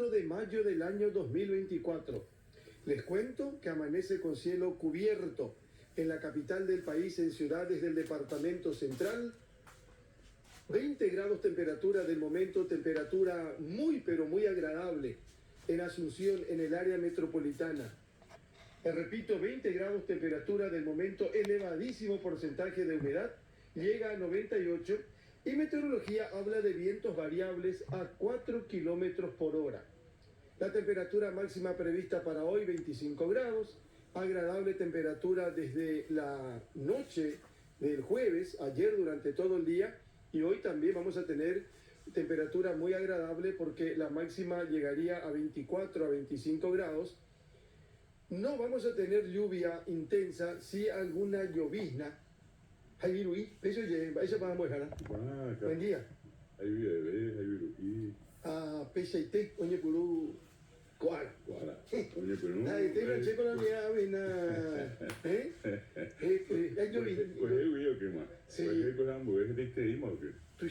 4 de mayo del año 2024. Les cuento que amanece con cielo cubierto en la capital del país, en ciudades del departamento central. 20 grados temperatura del momento, temperatura muy pero muy agradable en Asunción, en el área metropolitana. Repito, 20 grados temperatura del momento, elevadísimo porcentaje de humedad, llega a 98 y meteorología habla de vientos variables a 4 kilómetros por hora. La temperatura máxima prevista para hoy 25 grados, agradable temperatura desde la noche del jueves, ayer durante todo el día, y hoy también vamos a tener temperatura muy agradable porque la máxima llegaría a 24 a 25 grados. No vamos a tener lluvia intensa, sí alguna llovizna. Hay viruí, eso para mujer. Buen día. Hay viruí. Ah, pechaité, oye, puru. Cuara. Oye, pero no. Ay, te ranché con la mía, avena. Hay llovizna. Pues es güey o qué más. Sí. Pues es cosa hamburguesa de teíma o qué. Tu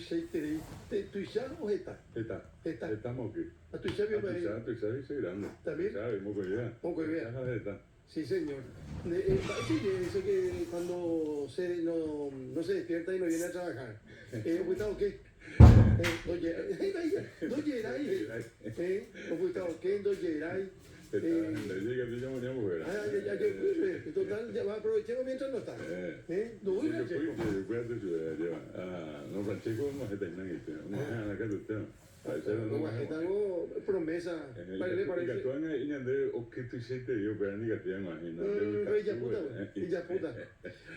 ya o está. Está. Estamos o qué. A tu ya vio para Tu sabes ese grande. ¿También? ¿Sabes? Moco idea. Moco idea. Está. Sí, señor. Eso que cuando no se despierta y no viene a trabajar. ¿Cuidado qué? No Geray. ¿Cuidado qué? No Geray. Total, ya va, aprovechemos mientras no está. No voy a Francesco. No, Francesco no se termina en este. No, acá tú tengo promesa. Parece. Y andé, o que tú hiciste, yo, pero ni que te imagino. Ya puta.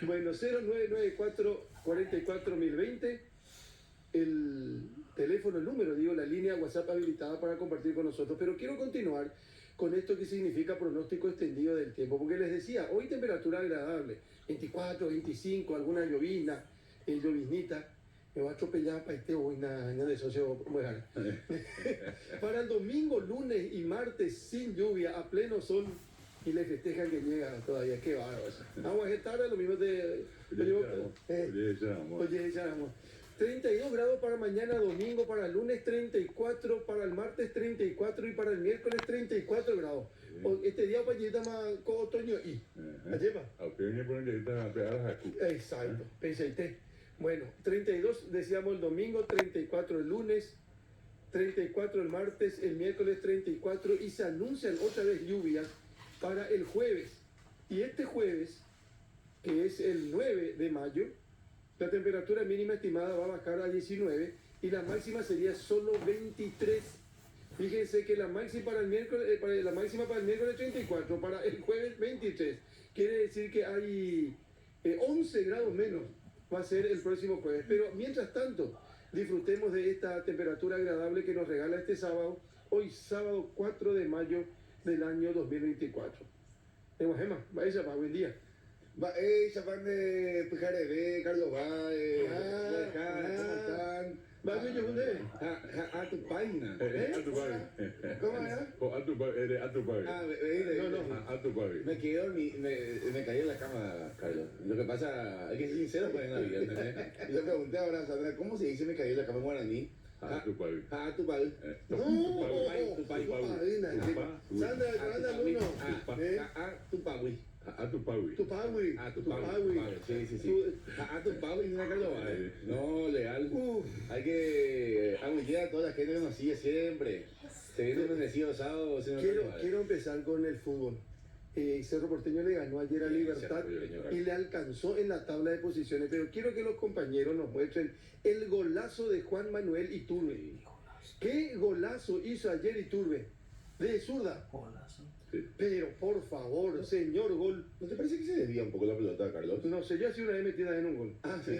Bueno, 0994 44.020. El teléfono, el número, digo, la línea WhatsApp habilitada para compartir con nosotros. Pero quiero continuar con esto que significa pronóstico extendido del tiempo. Porque les decía, hoy temperatura agradable, 24, 25, alguna llovizna, lloviznita. Me va a atropellar para este hoy, nada de socio. Bueno. Para el domingo, lunes y martes, sin lluvia, a pleno sol, y le festejan que llega todavía. Qué bárbaro. Vamos a estar lo mismo de. Oye, echamos. 32 grados para mañana domingo, para el lunes 34, para el martes 34 y para el miércoles 34 grados. Este día para allá más con otoño y. ¿Lleva? Exacto, PCT. Bueno, 32 decíamos el domingo, 34 el lunes, 34 el martes, el miércoles 34 y se anuncian otra vez lluvias para el jueves. Y este jueves, que es el 9 de mayo, la temperatura mínima estimada va a bajar a 19 y la máxima sería solo 23. Fíjense que la máxima para el miércoles, la máxima para el miércoles 34, para el jueves 23. Quiere decir que hay 11 grados menos va a ser el próximo jueves. Pero mientras tanto, disfrutemos de esta temperatura agradable que nos regala este sábado, hoy sábado 4 de mayo del año 2024. Tenemos Gemma, vaya para buen día. Chapan de Pujarebe, Carlos Baez, ¿cómo están? ¿Va yo dónde? A tu página. A tu pavi. ¿Cómo era? A tu pavi. A tu pavi. Me quedé dormido, me caí en la cama, Carlos. Lo que pasa, hay que ser sincero pues, en la vida, ¿entendés? Y le pregunté ahora a Sandra, ¿cómo se dice me caí en la cama en guaraní? A tu pavi. A tu pavi. No, tu pavi. Sandra, anda uno. A tu pavi. A tu pavi. Tu pawi. A tu pavi. Sí. A tu pavi, mira Carlos Baez. No, legal. Hay que aguillar a toda la gente que nos sigue siempre. Se viene un bendecido sábado. Quiero empezar con el fútbol. Cerro Porteño le ganó ayer a Libertad y le alcanzó en la tabla de posiciones. Pero quiero que los compañeros nos muestren el golazo de Juan Manuel Iturbe. ¿Qué golazo hizo ayer Iturbe? De zurda. Pero por favor, señor gol. ¿No te parece que se desvía un poco la pelota, Carlos? No sé, yo así una vez metida en un gol. Sí.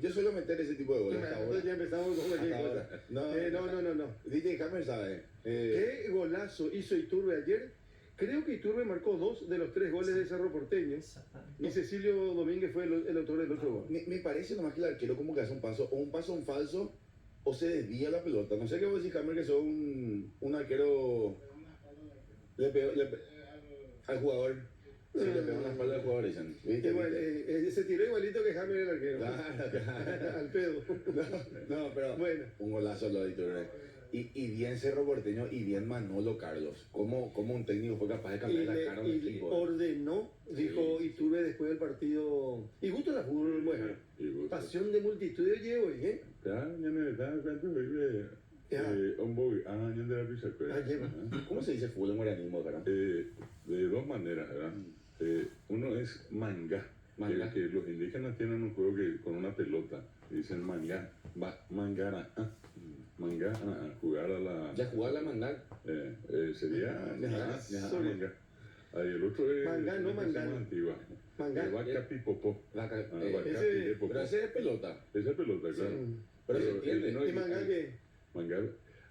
Yo suelo meter ese tipo de goles hasta ahora. Ya empezamos con cualquier cosa. No. DJ Hammer sabe. ¿Qué golazo hizo Iturbe ayer? Creo que Iturbe marcó 2 de los 3 goles de Cerro Porteño. Y Cecilio Domínguez fue el autor del otro gol. Me parece nomás que el arquero como que hace un paso en falso o se desvía la pelota. No sé qué vos decís, Hammer, que sos un arquero. Le pegó al jugador. Sí, le pegó en la espalda al jugador, dicen. Se tiró igualito que Hammer el arquero. Claro. Al pedo. No, pero bueno. Un golazo lo de Iturbe. Y bien Cerro Porteño y bien Manolo Carlos. ¿Cómo un técnico fue capaz de Y, cambiar la cara a un equipo? ordenó, dijo Sí, Iturbe después del partido. Y gusto la fútbol, bueno. Y vos, Pasión de multitud de llevo, ¿eh? ya, ya me da cuenta, vive, un boy, ya de la pizza, pues. Ah, lleva. ¿Cómo se dice fútbol en guaraní, cara? De dos maneras, ¿verdad? Uno es manga, Manga. que los indígenas tienen un juego que con una pelota, dicen manga, mangara, manga, jugar a la... Ya jugar la manga. sería manga. Ahí el otro es Manga, no una cosa mangano. más antigua. Manga. Vaca pipopó. Vaca, Vaca ese- pipopó. pero ese es pelota. Esa es pelota, claro. Pero se entiende. no, ¿Y manga qué? Manga,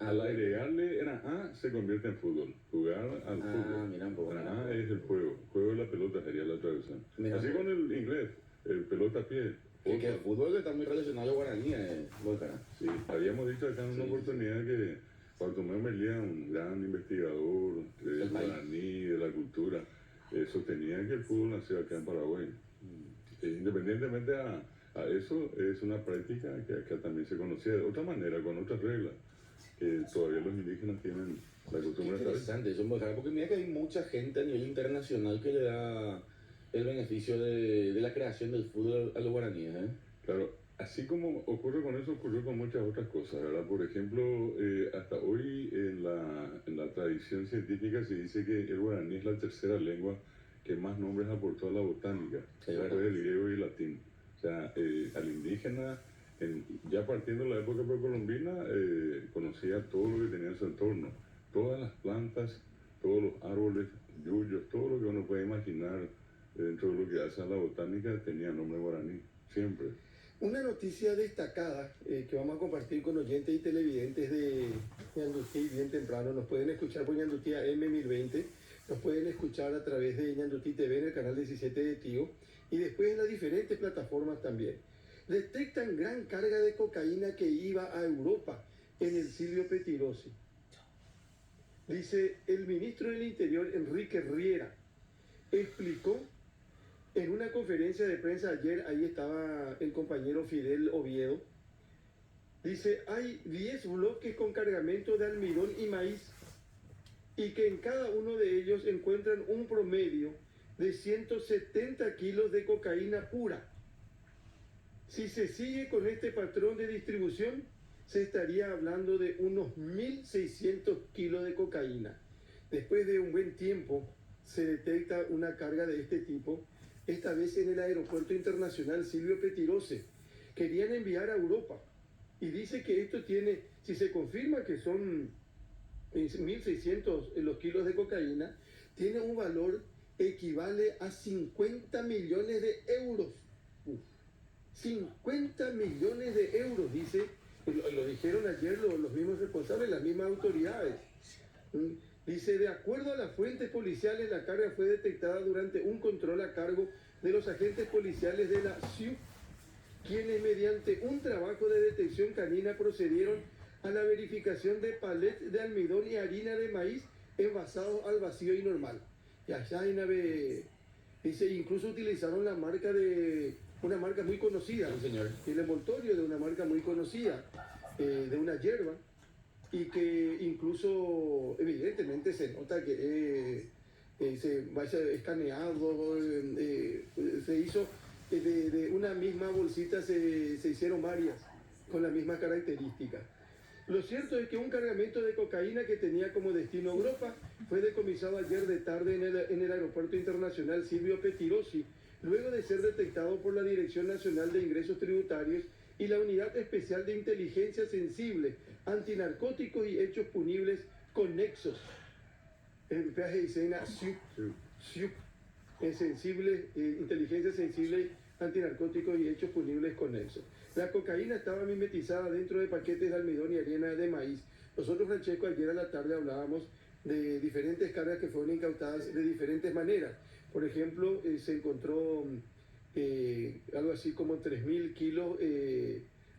al agregarle era A, se convierte en fútbol. Jugar al fútbol. Mira un poco. A es el juego. Juego de la pelota sería la traducción. Mira, Así con el inglés. El pelota a pie. Que el fútbol está muy relacionado al guaraní, cara. Sí, habíamos dicho acá en una Sí, oportunidad que Bartolomé Melía, un gran investigador del Del país. guaraní, de la cultura, sostenía que el fútbol nació acá en Paraguay. Independientemente a eso, es una práctica que acá también se conocía de otra manera, con otras reglas, que todavía los indígenas tienen la Qué costumbre de interesante eso, Mojar, porque mira que hay mucha gente a nivel internacional que le da el beneficio de la creación del fútbol a los guaraníes, ¿eh? Claro, así como ocurre con eso, ocurrió con muchas otras cosas, ¿verdad? Por ejemplo, hasta hoy en la tradición científica se dice que el guaraní es la tercera lengua que más nombres aportó a la botánica, Sí, después ¿verdad? del griego y el latín. O sea, al indígena, ya partiendo de la época precolombina, conocía todo lo que tenía en su entorno, todas las plantas, todos los árboles, yuyos, todo lo que uno puede imaginar dentro de lo que hace a la botánica tenía nombre guaraní, siempre. Una noticia destacada que vamos a compartir con oyentes y televidentes de Ñandutí bien temprano. Nos pueden escuchar por Ñandutí AM1020, nos pueden escuchar a través de Ñandutí TV en el canal 17 de Tío y después en las diferentes plataformas también. Detectan gran carga de cocaína que iba a Europa en el Silvio Pettirossi. Dice el ministro del Interior, Enrique Riera, explicó en una conferencia de prensa ayer, ahí estaba el compañero Fidel Oviedo, dice, hay 10 bloques con cargamento de almidón y maíz y que en cada uno de ellos encuentran un promedio de 170 kilos de cocaína pura. Si se sigue con este patrón de distribución, se estaría hablando de unos 1.600 kilos de cocaína. Después de un buen tiempo, se detecta una carga de este tipo, esta vez en el aeropuerto internacional Silvio Pettirossi. Querían enviar a Europa. Y dice que esto tiene, si se confirma que son 1.600 los kilos de cocaína, tiene un valor equivale a 50 millones de euros. 50 millones de euros, dice, lo dijeron ayer los mismos responsables, las mismas autoridades. Dice, de acuerdo a las fuentes policiales, la carga fue detectada durante un control a cargo de los agentes policiales de la SIUC, quienes mediante un trabajo de detección canina procedieron a la verificación de palets de almidón y harina de maíz envasados al vacío y normal. Y allá en Ave, dice, incluso utilizaron la marca de una marca muy conocida, Sí, señor. el envoltorio de una marca muy conocida, de una hierba, y que incluso evidentemente se nota que se vaya escaneado, se hizo de una misma bolsita, se hicieron varias con la misma característica. Lo cierto es que un cargamento de cocaína que tenía como destino Europa fue decomisado ayer de tarde en el aeropuerto internacional Silvio Pettirossi, luego de ser detectado por la Dirección Nacional de Ingresos Tributarios y la Unidad Especial de Inteligencia Sensible, Antinarcóticos y Hechos Punibles Conexos. El peaje dice SIUP, Inteligencia Sensible, Antinarcóticos y Hechos Punibles Conexos. La cocaína estaba mimetizada dentro de paquetes de almidón y harina de maíz. Nosotros, Francesco, ayer a la tarde hablábamos de diferentes cargas que fueron incautadas de diferentes maneras. Por ejemplo, se encontró algo así como 3.000 kilos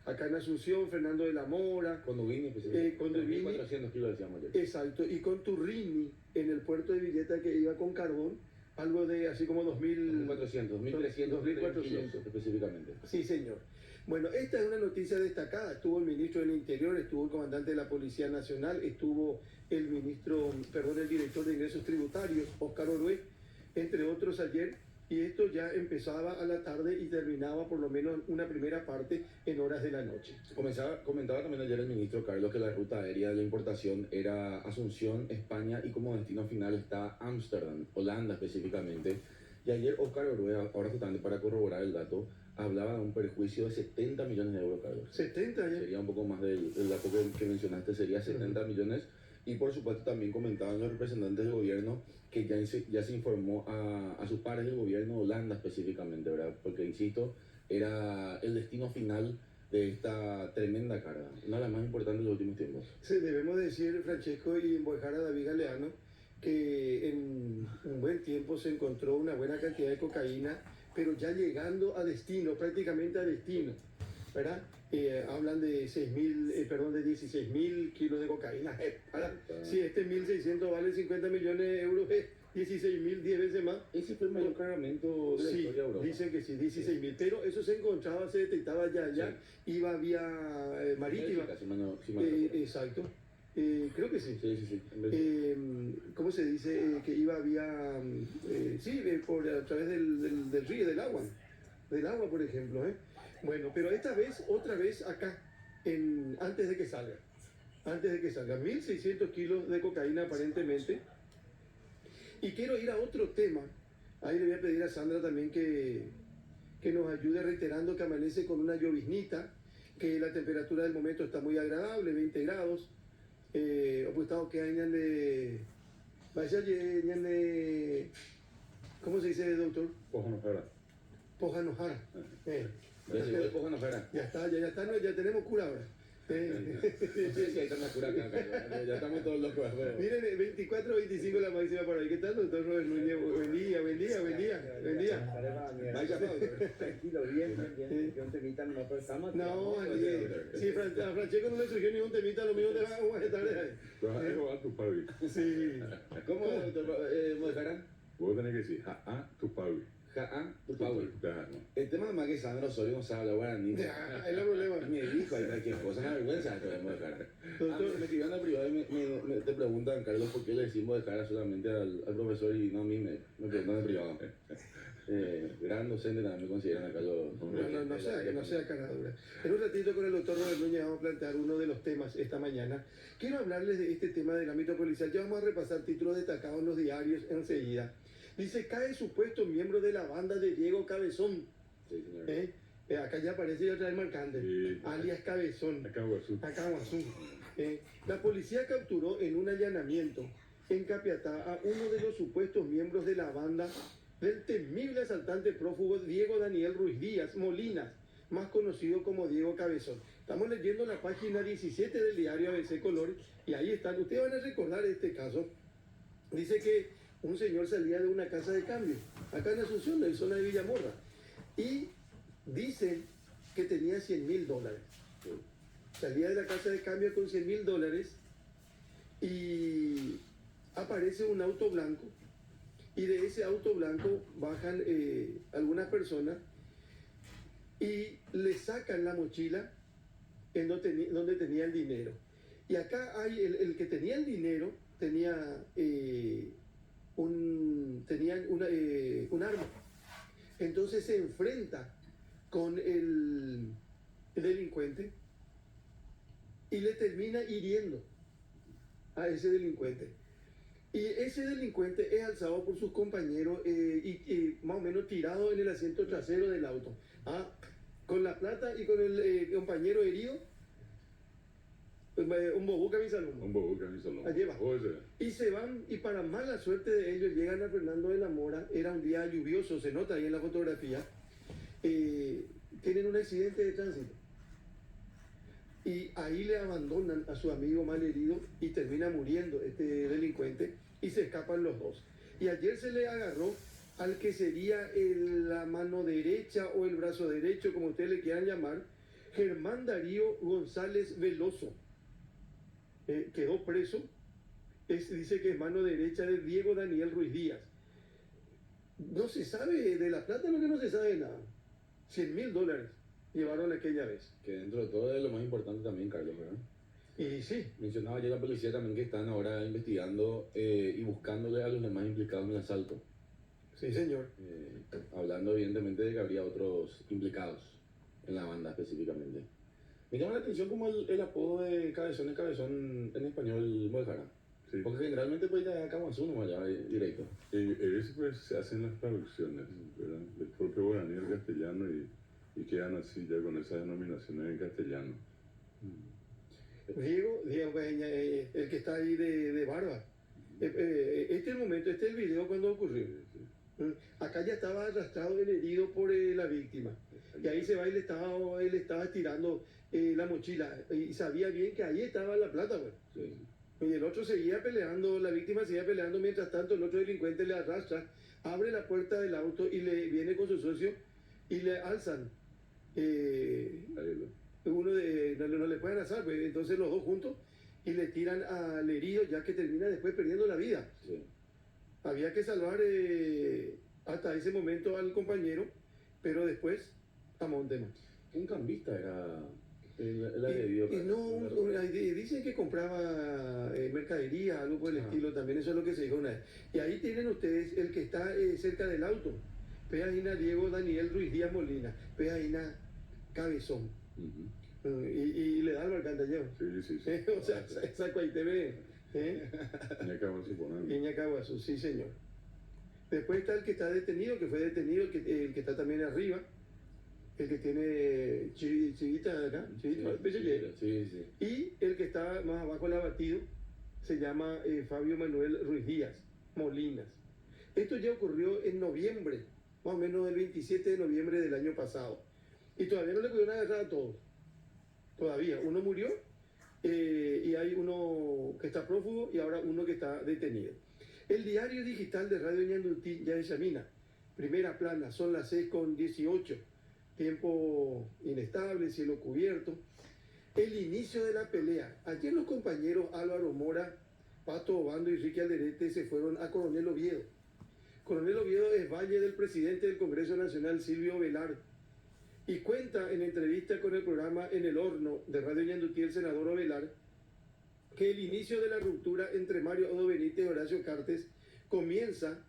acá en Asunción, Fernando de la Mora. Condubini, Condubini. 400 kilos decíamos ayer. Exacto, y con Turrini en el puerto de Villeta que iba con carbón, algo de así como 2.000... 2.400, 1.300, 2.400 kilos específicamente. Sí, señor. Bueno, esta es una noticia destacada. Estuvo el ministro del Interior, estuvo el comandante de la Policía Nacional, estuvo el el director de Ingresos Tributarios, Óscar Orué, entre otros ayer. Y esto ya empezaba a la tarde y terminaba por lo menos una primera parte en horas de la noche. Comentaba también ayer el ministro Carlos que la ruta aérea de la importación era Asunción, España, y como destino final está Ámsterdam, Holanda específicamente. Y ayer Óscar Orué, ahora justamente para corroborar el dato, hablaba de un perjuicio de 70 millones de euros, Carlos. 70 ya. Sería un poco más del dato que mencionaste, sería 70 millones. Y por supuesto también comentaban los representantes del gobierno que ya se informó a sus pares del gobierno de Holanda específicamente, ¿verdad? Porque, insisto, era el destino final de esta tremenda carga, una de las más importantes de los últimos tiempos. Sí, debemos decir, Francesco, y embojar a David Galeano, que en un buen tiempo se encontró una buena cantidad de cocaína, pero ya llegando a destino, prácticamente a destino, ¿verdad? Hablan de 16.000 kilos de cocaína. Si este 1.600 vale 50 millones de euros, 16.000, 10 veces más. Ese fue el mayor cargamento de la historia de Europa. Dicen que sí, 16.000, pero eso se encontraba, se detectaba ya, iba vía marítima. Exacto. Creo que sí. Sí. ¿Cómo se dice? Que iba vía, a través del río, del agua, por ejemplo. Bueno, pero otra vez acá, antes de que salga, 1.600 kilos de cocaína aparentemente. Y quiero ir a otro tema, ahí le voy a pedir a Sandra también que nos ayude, reiterando que amanece con una lloviznita, que la temperatura del momento está muy agradable, 20 grados, que hayan de, ¿cómo se dice, doctor? Pojanojara. Ya está, ya tenemos cura ahora. No sé si hay tanta cura acá, ya estamos todos locos. Miren, 24, 25 la máxima por ahí. ¿Qué tal, doctor Robert Núñez? Buen día. Tranquilo, bien. Que un temita no pasamos. No, si a Francesco no le surgió ningún temita, lo mismo te va a aguantar. Vas a robar tu pavi. Sí. ¿Cómo, doctor Modejarán? Vos tenés que decir, tu pavi. Tu pavi. El tema de más que Sandra Osorio no sabe hablar guaraní. Es el problema. Me dijo, hay cualquier cosa, una vergüenza que podemos dejar. Me escribieron en privado y te preguntan, Carlos, ¿por qué le decimos dejar solamente al profesor y no a mí? Me preguntan en privado. Gran docente también me consideran acá los... No sea cara dura. En un ratito con el doctor Robert Núñez vamos a plantear uno de los temas esta mañana. Quiero hablarles de este tema del ámbito policial. Ya vamos a repasar títulos destacados en los diarios enseguida. Dice, cae supuesto miembro de la banda de Diego Cabezón. Sí, señor. Acá ya aparece ya otra vez marcante. Sí. Alias Cabezón. Acá Guazú. La policía capturó en un allanamiento en Capiatá a uno de los supuestos miembros de la banda del temible asaltante prófugo Diego Daniel Ruiz Díaz Molinas, más conocido como Diego Cabezón. Estamos leyendo la página 17 del diario ABC Color y ahí están. Ustedes van a recordar este caso. Dice que un señor salía de una casa de cambio, acá en Asunción, en la zona de Villamorra, y dicen que tenía $100.000. Salía de la casa de cambio con $100.000 y aparece un auto blanco, y de ese auto blanco bajan algunas personas y le sacan la mochila en donde tenía el dinero. Y acá hay el que tenía el dinero, tenía un arma. Entonces se enfrenta con el delincuente y le termina hiriendo a ese delincuente. Y ese delincuente es alzado por sus compañeros y más o menos tirado en el asiento trasero del auto. Con la plata y con el compañero herido, un bobuca mi salón. Allí va. Y se van, y para mala suerte de ellos, llegan a Fernando de la Mora. Era un día lluvioso, se nota ahí en la fotografía. Tienen un accidente de tránsito. Y ahí le abandonan a su amigo mal herido y termina muriendo este delincuente y se escapan los dos. Y ayer se le agarró al que sería la mano derecha o el brazo derecho, como ustedes le quieran llamar, Germán Darío González Veloso. Quedó preso, dice que es mano derecha de Diego Daniel Ruiz Díaz. No se sabe de la plata, lo que no se sabe de nada. $100.000. llevaron aquella vez. Que dentro de todo es lo más importante también, Carlos, ¿verdad? Y sí, Mencionaba ayer la policía también que están ahora investigando y buscándole a los demás implicados en el asalto. sí señor. Hablando evidentemente de que habría otros implicados en la banda específicamente. Me llama la atención como el apodo de Cabezón es Cabezón en español Muejara. Sí. Porque generalmente pues ya Caguazú no allá directo. Eso pues se hacen las traducciones, ¿verdad? Del propio guaraní al castellano y quedan así ya con esas denominaciones en castellano. Diego Peña, el que está ahí de barba. Este es el momento, este es el video cuando ocurrió. Acá ya estaba arrastrado el herido por la víctima. Y ahí se va y él estaba estirando la mochila. Y sabía bien que ahí estaba la plata, pues. Sí. Y el otro seguía peleando, la víctima seguía peleando, mientras tanto el otro delincuente le arrastra, abre la puerta del auto y le viene con su socio y le alzan. Uno no le pueden alzar, pues, entonces los dos juntos y le tiran al herido ya que termina después perdiendo la vida. Sí. Había que salvar hasta ese momento al compañero, pero después a Montema. Un cambista era el agredido. Dicen que compraba mercadería, algo por el estilo, también eso es lo que se dijo una vez. Y ahí tienen ustedes el que está cerca del auto, Peaina Diego Daniel Ruiz Díaz Molina, Peaina Cabezón. Y le da al Barcantalleo. Sí. O sea, saco ahí te ve. Ñacaguazú, sí señor. Después está el que está detenido, que fue detenido, el que está también arriba. El que tiene chivita acá, chivita, sí. Y el que está más abajo el abatido se llama Fabio Manuel Ruiz Díaz Molinas. Esto ya ocurrió en noviembre, más o menos el 27 de noviembre del año pasado. Y todavía no le pudieron agarrar a todos. Todavía. Uno murió y hay uno que está prófugo y ahora uno que está detenido. El diario digital de Radio Ñandutí ya examina. Primera plana, son las 6:18. Tiempo inestable, cielo cubierto. El inicio de la pelea. Ayer los compañeros Álvaro Mora, Pato Obando y Ricky Alderete se fueron a Coronel Oviedo. Coronel Oviedo es valle del presidente del Congreso Nacional, Silvio Velar, y cuenta en entrevista con el programa En el Horno de Radio Ñandutí el senador Ovelar que el inicio de la ruptura entre Mario Odo Benítez y Horacio Cartes comienza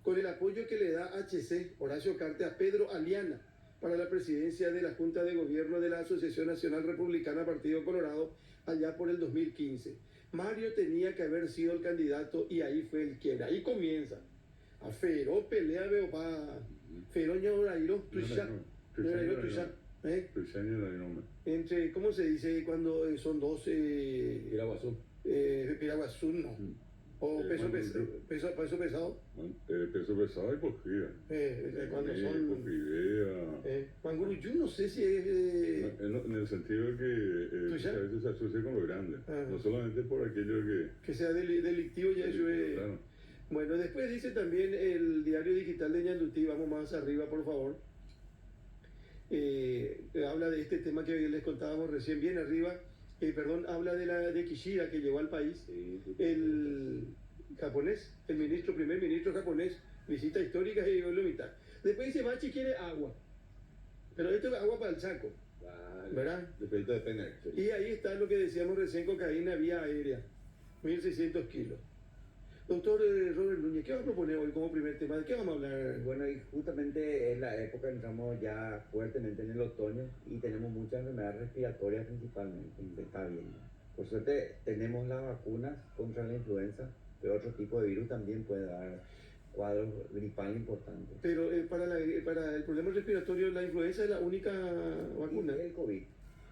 con el apoyo que le da HC, Horacio Cartes, a Pedro Aliana para la presidencia de la Junta de Gobierno de la Asociación Nacional Republicana Partido Colorado allá por el 2015. Mario tenía que haber sido el candidato y ahí fue el quien. Ahí comienza. A Fero pelea veo pa Feroña Orairo, Tuisha. Entre, ¿cómo se dice cuando son dos? Piraguazú. Piraguazú, no. O peso pesado. Peso pesado y cogida. Cuando son. Cogidea. Juan Guruyú, no sé si es. En el sentido de que a veces se asocia con lo grande. No solamente por aquello que sea delictivo, ya eso es. Claro. Bueno, después dice también el diario digital de Ñandutí, vamos más arriba, por favor. Habla de este tema que les contábamos recién, bien arriba. Habla de Kishida, que llegó al país. El japonés, primer ministro japonés, visita histórica y llegó a la mitad. Después dice, Bachi quiere agua. Pero esto es agua para el Chaco. ¿Verdad? Depende de Pener. Y ahí está lo que decíamos recién, cocaína vía aérea, 1.600 kilos. Doctor Robert Núñez, ¿qué va a proponer hoy como primer tema? ¿De qué vamos a hablar? Bueno, y justamente en la época entramos ya fuertemente en el otoño y tenemos muchas enfermedades respiratorias principalmente, se está viendo. Por suerte tenemos las vacunas contra la influenza, pero otro tipo de virus también puede dar cuadros gripales importantes. Pero para el problema respiratorio, la influenza es la única vacuna. Y el COVID.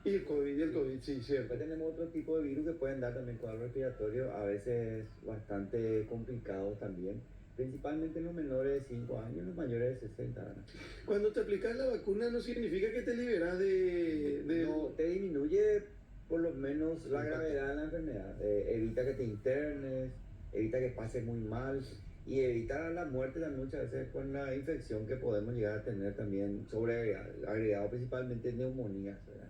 Y el COVID, sí, cierto. Después tenemos otro tipo de virus que pueden dar también cuadros respiratorios, a veces bastante complicados también, principalmente en los menores de 5 años y los mayores de 60 años. Cuando te aplicas la vacuna no significa que te liberas de... No, te disminuye por lo menos la gravedad de la enfermedad, evita que te internes, evita que pases muy mal y evita la muerte también muchas veces con la infección que podemos llegar a tener también agregado principalmente neumonías, ¿verdad?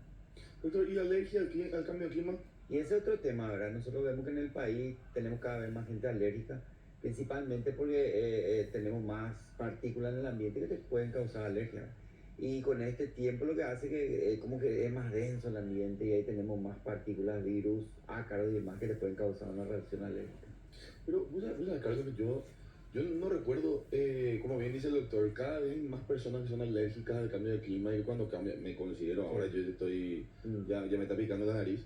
Doctor, ¿y alergia al cambio de clima? Y ese es otro tema, ¿verdad? Nosotros vemos que en el país tenemos cada vez más gente alérgica, principalmente porque tenemos más partículas en el ambiente que te pueden causar alergia. Y con este tiempo lo que hace que como que es más denso el ambiente y ahí tenemos más partículas, virus, ácaros y demás que le pueden causar una reacción alérgica. Pero, vos sabés, Carlos, que yo no recuerdo, como bien dice el doctor, cada vez más personas que son alérgicas al cambio de clima. Y cuando cambia, me considero, ahora yo estoy, ya me está picando la nariz.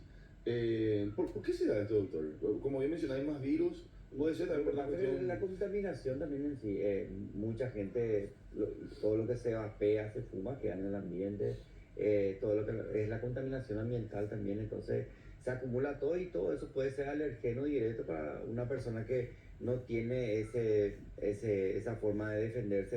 ¿Por qué se da esto, doctor? Como bien mencionáis, más virus, puede ser también por la cuestión... La contaminación también en sí, mucha gente, todo lo que se vapea, se fuma, queda en el ambiente, todo lo que es la contaminación ambiental también, entonces se acumula todo y todo eso puede ser alergeno directo para una persona que no tiene esa forma de defenderse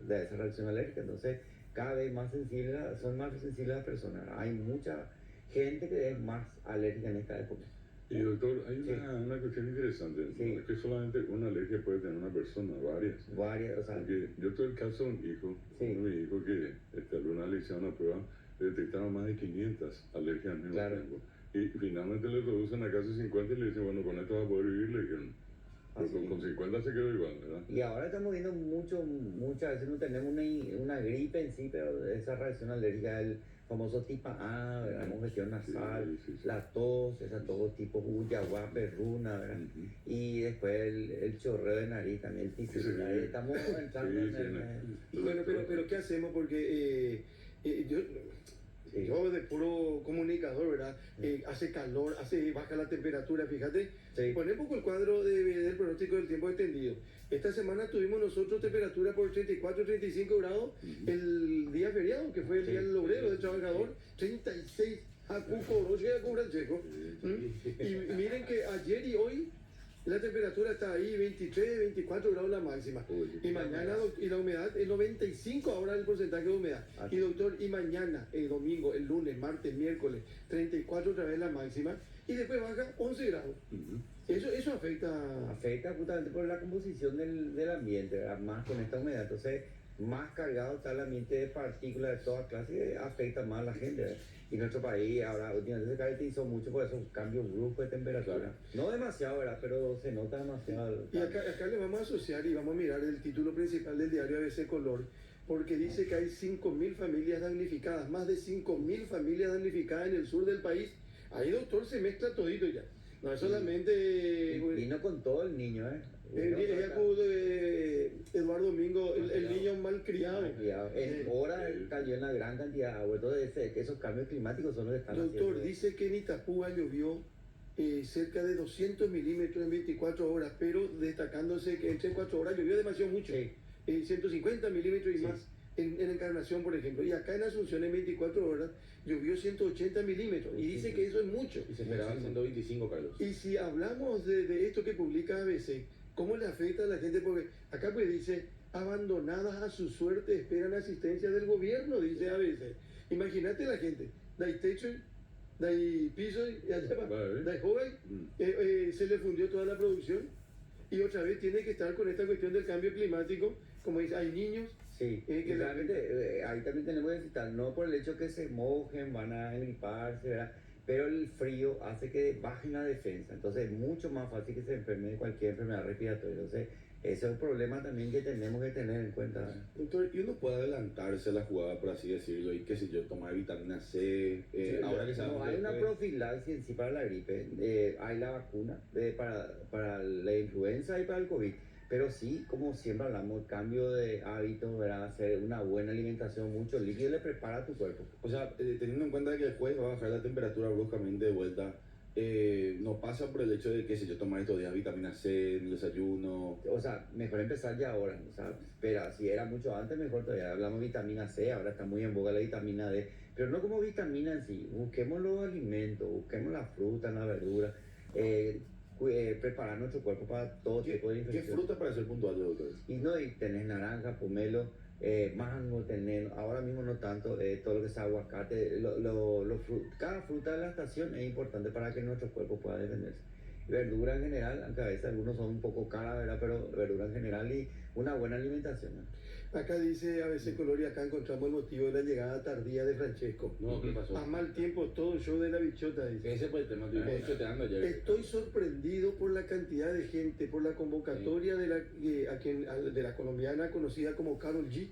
de esa reacción alérgica, entonces cada vez más sensibles, son más sensibles las personas, hay mucha gente que es más alérgica en esta época. Y doctor, hay una cuestión interesante, Sí. no es que solamente una alergia puede tener una persona, varias. O sea, Porque yo tuve el caso de un hijo, Sí. uno de mis hijos que alguna vez le hicieron una prueba, le detectaron más de 500 alergias al mismo Claro. tiempo. Y finalmente le reducen a casi 50 y le dicen, bueno, con esto vas a poder vivir, le dijeron. Pero Así con 50 se quedó igual, ¿verdad? y ahora estamos viendo muchas veces no tenemos una gripe en sí, pero esa reacción alérgica, el famoso tipo A, ¿verdad? Congestión nasal, Sí. la tos, esa tos tipo uyaguá, perruna, ¿verdad? Ujú. Y después el chorreo de nariz también, el tisuna, Sí. estamos entrando Sí, en sí, el... Bueno, pero ¿qué hacemos? Porque Sí. yo de puro comunicador, ¿verdad? Hace calor, baja la temperatura, fíjate. Sí. Ponemos un poco el cuadro del pronóstico del tiempo extendido. Esta semana tuvimos nosotros temperatura por 34, 35 grados. El día feriado, que fue el día del obrero, del trabajador, 36 a Cucoroche y a Cubrancheco. Y miren que ayer y hoy la temperatura está ahí, 23, 24 grados la máxima. Y mañana, y la humedad es 95 ahora el porcentaje de humedad. Y doctor, y mañana, el domingo, el lunes, martes, miércoles, 34 otra vez la máxima. Y después baja 11 grados. Eso Afecta justamente por la composición del ambiente, ¿verdad? Más con esta humedad. Entonces, más cargado está el ambiente de partículas de todas clases, afecta más a la gente, ¿verdad? Y nuestro país ahora últimamente se caracterizó mucho por esos cambios bruscos de temperatura. No demasiado, ¿verdad? Pero se nota demasiado. Y acá le vamos a asociar y vamos a mirar el título principal del diario ABC Color, porque dice que hay 5.000 familias damnificadas, más de 5.000 familias damnificadas en el sur del país. Ahí, doctor, se mezcla todito ya. No es solamente... Y no con todo el niño, ¿eh? Eduardo Domingo, el niño malcriado. En horas cayó en la gran cantidad de agua. Entonces, esos cambios climáticos son los que están Doctor, haciendo. dice que en Itapúa llovió cerca de 200 milímetros en 24 horas, pero destacándose que en 3-4 horas llovió demasiado mucho. Sí. 150 milímetros y Sí. más en Encarnación, por ejemplo. Y acá en Asunción en 24 horas llovió 180 milímetros. Y dice que eso es mucho. Y se esperaban 125, Carlos. Y si hablamos de esto que publica ABC, ¿cómo le afecta a la gente? Porque acá pues dice, abandonadas a su suerte esperan asistencia del gobierno, dice ABC. Imagínate la gente, dai techo, dai piso, y allá va, Vale. dai joven, se le fundió toda la producción y otra vez tiene que estar con esta cuestión del cambio climático, como dice, hay niños. Sí, que y realmente ahí también tenemos que citar, no por el hecho que se mojen, van a engriparse, ¿verdad? Pero el frío hace que bajen la defensa, entonces es mucho más fácil que se enferme de cualquier enfermedad respiratoria. Entonces, ese es un problema también que tenemos que tener en cuenta. Doctor, ¿y uno puede adelantarse a la jugada, por así decirlo, y qué sé yo, tomar vitamina C? Ahora que sabemos No, hay que una después- profilaxis en sí para la gripe, hay la vacuna para la influenza y para el COVID, pero sí, como siempre hablamos, cambio de hábitos, ¿verdad? Hacer una buena alimentación, mucho líquido le prepara a tu cuerpo. O sea, teniendo en cuenta que el jueves va a bajar la temperatura bruscamente de vuelta, no pasa por el hecho de que si yo tomar estos días vitamina C en el desayuno. O sea, mejor empezar ya ahora, o sea, espera, si era mucho antes, mejor todavía. Hablamos de vitamina C, ahora está muy en boga la vitamina D, pero no como vitamina en sí. Busquemos los alimentos, busquemos la fruta, la verdura, preparar nuestro cuerpo para todo tipo de ¿Qué infecciones. fruta para ser puntual, doctor? Y no, y tenés naranja, pomelo, mango, tenés, ahora mismo no tanto, todo lo que es aguacate, cada fruta de la estación es importante para que nuestro cuerpo pueda defenderse. Verdura en general, aunque a veces algunos son un poco caras, ¿verdad? Pero verdura en general y una buena alimentación, ¿no? Acá dice ABC Color y acá encontramos el motivo de la llegada tardía de Francesco. No, ¿qué pasó? A mal tiempo todo el show de la bichota, dice. Ese fue el tema, estuvimos choteando ayer. Estoy sorprendido por la cantidad de gente, por la convocatoria de la colombiana conocida como Karol G.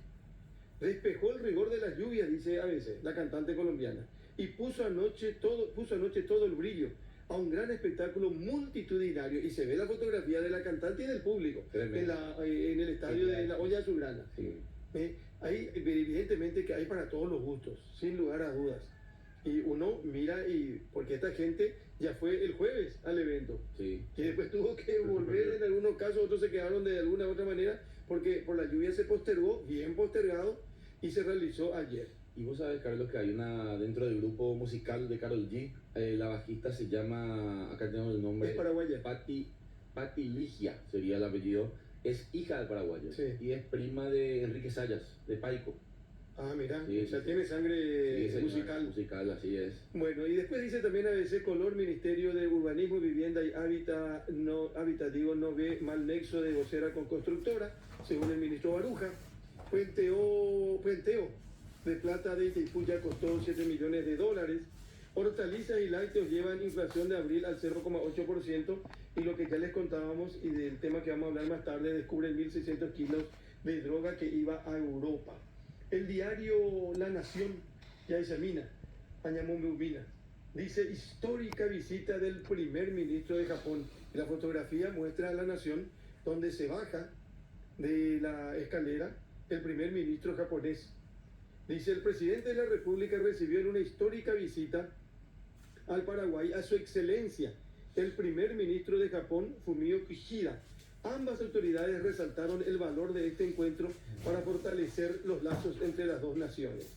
Despejó el rigor de las lluvias, dice ABC, la cantante colombiana, y puso anoche todo el brillo a un gran espectáculo multitudinario. Y se ve la fotografía de la cantante y del público Tremendo. en el estadio de la Olla Azulgrana. Sí. Ahí evidentemente que hay para todos los gustos, sin lugar a dudas. Y uno mira, porque esta gente ya fue el jueves al evento, Sí. y después tuvo que volver en algunos casos, otros se quedaron de alguna u otra manera, porque por la lluvia se postergó, bien postergado, y se realizó ayer. Y vos sabes, Carlos, que hay una dentro del grupo musical de Karol G, la bajista se llama, acá tenemos el nombre, Es paraguaya. Patti Ligia sería el apellido, es hija de paraguayo Sí. y es prima de Enrique Sayas, de Paico. Ah, mira, Sí, o sea, sí, tiene sangre Sí, señor, musical. musical, así es. Bueno, y después dice también ABC Color, Ministerio de Urbanismo, Vivienda y Hábitat no ve mal nexo de vocera con constructora, según el ministro Baruja. Puenteo de plata de Itaipú ya costó $7 millones. Hortalizas y lácteos llevan inflación de abril al 0,8%, y lo que ya les contábamos y del tema que vamos a hablar más tarde, descubren 1.600 kilos de droga que iba a Europa. El diario La Nación ya examina Añamombeubina. Dice histórica visita del primer ministro de Japón. La fotografía muestra a La Nación donde se baja de la escalera el primer ministro japonés. Dice el presidente de la República recibió en una histórica visita al Paraguay a su excelencia el primer ministro de Japón, Fumio Kishida. Ambas autoridades resaltaron el valor de este encuentro para fortalecer los lazos entre las dos naciones.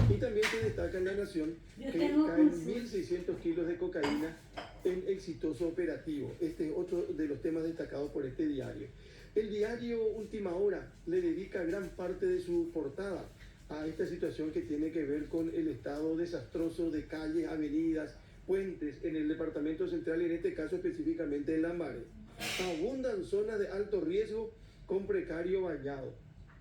Y también se destaca en La Nación que caen 1.600 kilos de cocaína en exitoso operativo. Este es otro de los temas destacados por este diario. El diario Última Hora le dedica gran parte de su portada a esta situación que tiene que ver con el estado desastroso de calles, avenidas, puentes en el departamento central y en este caso específicamente en Lambaré. Abundan zonas de alto riesgo con precario bañado.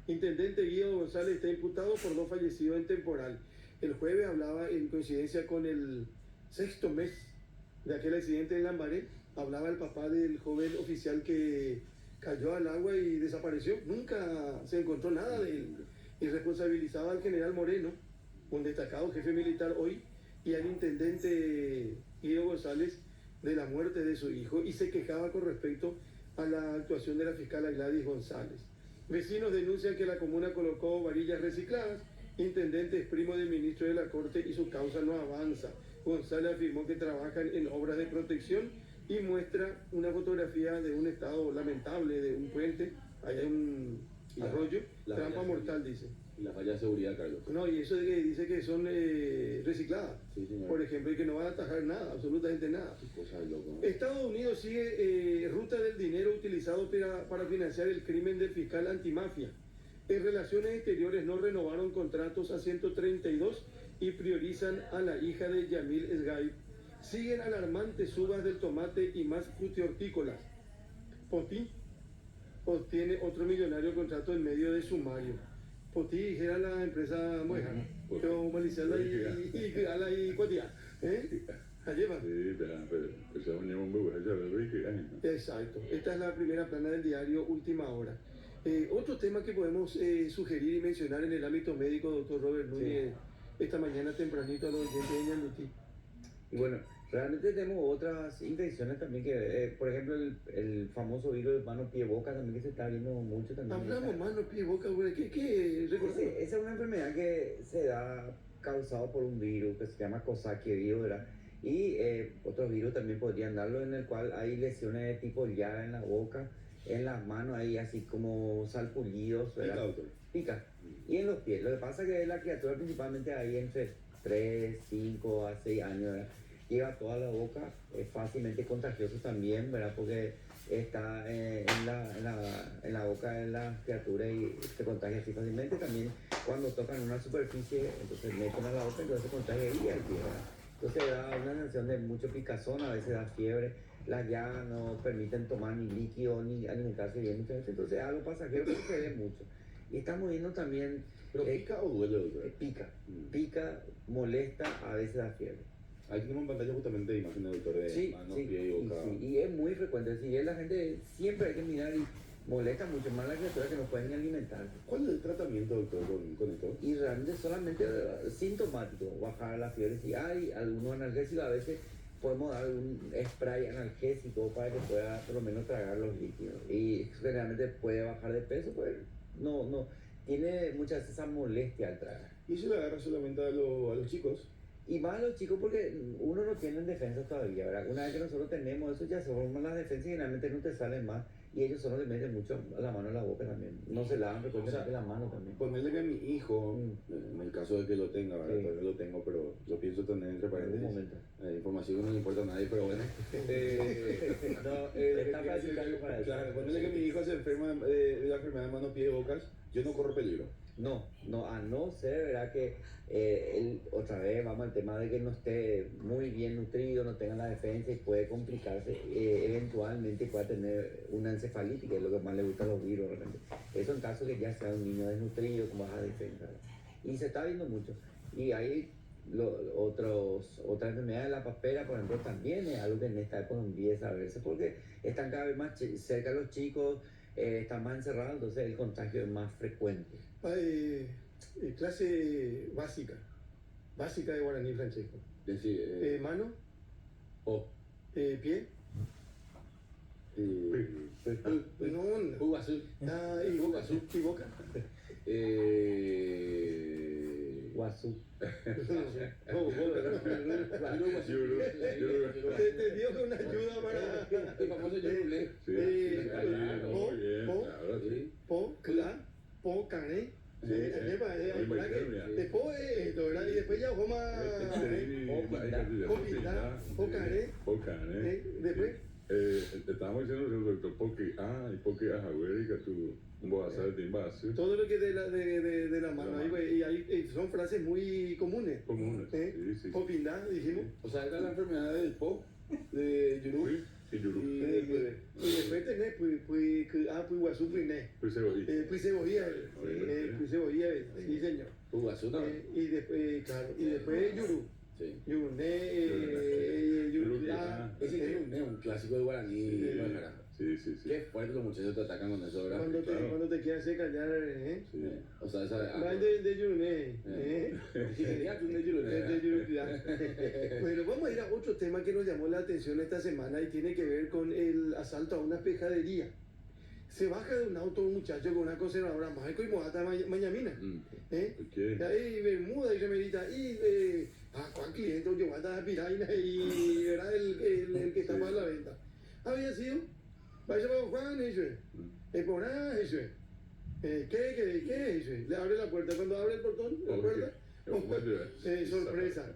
Intendente Guido González está imputado por 2 fallecidos en temporal. El jueves hablaba en coincidencia con el 6º mes de aquel accidente en Lambaré. Hablaba el papá del joven oficial que cayó al agua y desapareció. Nunca se encontró nada de él. Y responsabilizaba al general Moreno, un destacado jefe militar hoy, y al intendente Guido González de la muerte de su hijo, y se quejaba con respecto a la actuación de la fiscal Gladys González. Vecinos denuncian que la comuna colocó varillas recicladas. Intendente es primo del ministro de la Corte y su causa no avanza. González afirmó que trabajan en obras de protección y muestra una fotografía de un estado lamentable de un puente, allá hay un arroyo, trampa mortal, dice. Y las vallas de seguridad, Carlos. No, y eso de que dice que son recicladas, Sí, señor. por ejemplo, y que no van a atajar nada, absolutamente nada. Qué cosa de loco, ¿no? Estados Unidos sigue ruta del dinero utilizado para financiar el crimen del fiscal antimafia. En Relaciones Exteriores no renovaron contratos a 132 y priorizan a la hija de Yamil Esgaib. Siguen alarmantes subas del tomate y más frutihortícolas. Potí obtiene otro millonario contrato en medio de sumario. Potí era la empresa mueja, pero Malicela y Cuatía. Lleva. Sí, pero se venía un bebé, ya bebé que hay, ¿no? Exacto. Esta es la primera plana del diario Última Hora. Otro tema que podemos sugerir y mencionar en el ámbito médico, doctor Robert Núñez, esta mañana tempranito a los oyentes de Ñandutí. Y bueno, realmente tenemos otras infecciones también que, por ejemplo, el famoso virus de mano, pie, boca también que se está viendo mucho también. Hablamos mano, pie, boca, güey. ¿Qué recordamos? Esa es una enfermedad que se da causado por un virus que se llama Coxsackie virus, ¿verdad? Y otros virus también podrían darlo, en el cual hay lesiones de tipo llaga en la boca, en las manos, ahí así como salpullidos, ¿verdad? Pica, doctor. Pica. Y en los pies. Lo que pasa es que la criatura principalmente ahí entre 3, 5 a 6 años, ¿verdad? Llega a toda la boca, es fácilmente contagioso también, ¿verdad? Porque está en la boca de la criatura y se contagia así fácilmente. También cuando tocan una superficie, entonces meten a la boca y entonces se contagia ahí al pie, ¿verdad? Entonces da una sensación de mucho picazón, a veces da fiebre, las llagas no permiten tomar ni líquido ni alimentarse bien muchas veces, entonces es algo pasajero que se ve mucho. Y estamos viendo también... ¿Pero pica o duele, doctor? Pica, molesta, a veces da fiebre. Ahí tenemos en pantalla justamente imágenes, doctor, de Sí, mano, sí, pie y boca. y es muy frecuente, sí, la gente siempre hay que mirar molesta mucho más a la criatura que no pueden ni alimentarse. ¿Cuál es el tratamiento, doctor, con esto? Y realmente solamente sintomático, bajar la fiebre. Si hay algunos analgésicos, a veces podemos dar un spray analgésico para que pueda por lo menos tragar los líquidos. Y generalmente puede bajar de peso, pues no tiene muchas veces esa molestia al tragar. ¿Y eso le agarra solamente a los chicos? Y más a los chicos porque uno no tiene defensas todavía, ¿verdad? Una vez que nosotros tenemos eso, ya se forman las defensas y generalmente no te salen más. Y ellos solo le meten mucho la mano en la boca también. No se lavan frecuentemente la mano también. Ponerle que a mi hijo, en el caso de que lo tenga, ¿verdad? Sí. Todavía lo tengo, pero lo pienso tener entre En algún paréntesis. momento. Información que no le importa a nadie, pero bueno. Está practicando para eso. Claro, ponerle que mi hijo se enferma de la enfermedad de manos, pies y bocas, yo no corro peligro. No, a no ser, ¿verdad? Que otra vez vamos al tema de que no esté muy bien nutrido, no tenga la defensa y puede complicarse, eventualmente pueda tener una encefalitis, que es lo que más le gusta a los virus realmente. Eso en caso que ya sea un niño desnutrido con baja defensa, ¿verdad? Y se está viendo mucho. Y hay otras enfermedades de la papera, por ejemplo, también es algo que en esta época empieza a verse porque están cada vez más cerca los chicos, están más encerrados, entonces el contagio es más frecuente. Clase básica de guaraní, Francesco. Decir, Mano, o, pie, no, uva azul. y boca, y boca. Guazú. Te dio una ayuda para El famoso Yorulé. Sí, po, muy bien, po, claro, sí. po, caré. Sí, sí. Después esto, ¿verdad? Y después ya vamos después. Estábamos diciendo el doctor porque y porque a Javier que tú vas a saber de invasión Todo lo que de la mano ahí, güey, y ahí son frases muy comunes. comunes. Sí. Popindá, dijimos. O sea, era la enfermedad del Po, de Yurú. Sí, yo Y después tenés, pues guazú, pues se oí. pues cebolla, sí señor. Uva azul también. Y después, claro, y después yurú. Sí. Yuruné, Ese es un clásico de guaraní. Sí. Guajara. Sí. Qué fuerte los muchachos te atacan con eso, ¿verdad? cuando te quieras hacer callar, Sí. O sea, esa. Va de Yuruné, Ya, tú de Yurulé. Bueno, vamos a ir a otro tema que nos llamó la atención esta semana y tiene que ver con el asalto a una pescadería. Se baja de un auto un muchacho con una conservadora Marco y Moata Mañamina. ¿Qué? Ahí Bermuda y remerita y Juan cliente yo guarda piraina y era el que estaba a la venta. Había sido, vaya para Juan, eso es, por ahí, eso es. ¿Qué es eso? Le abre la puerta, cuando abre el portón, la puerta, sorpresa.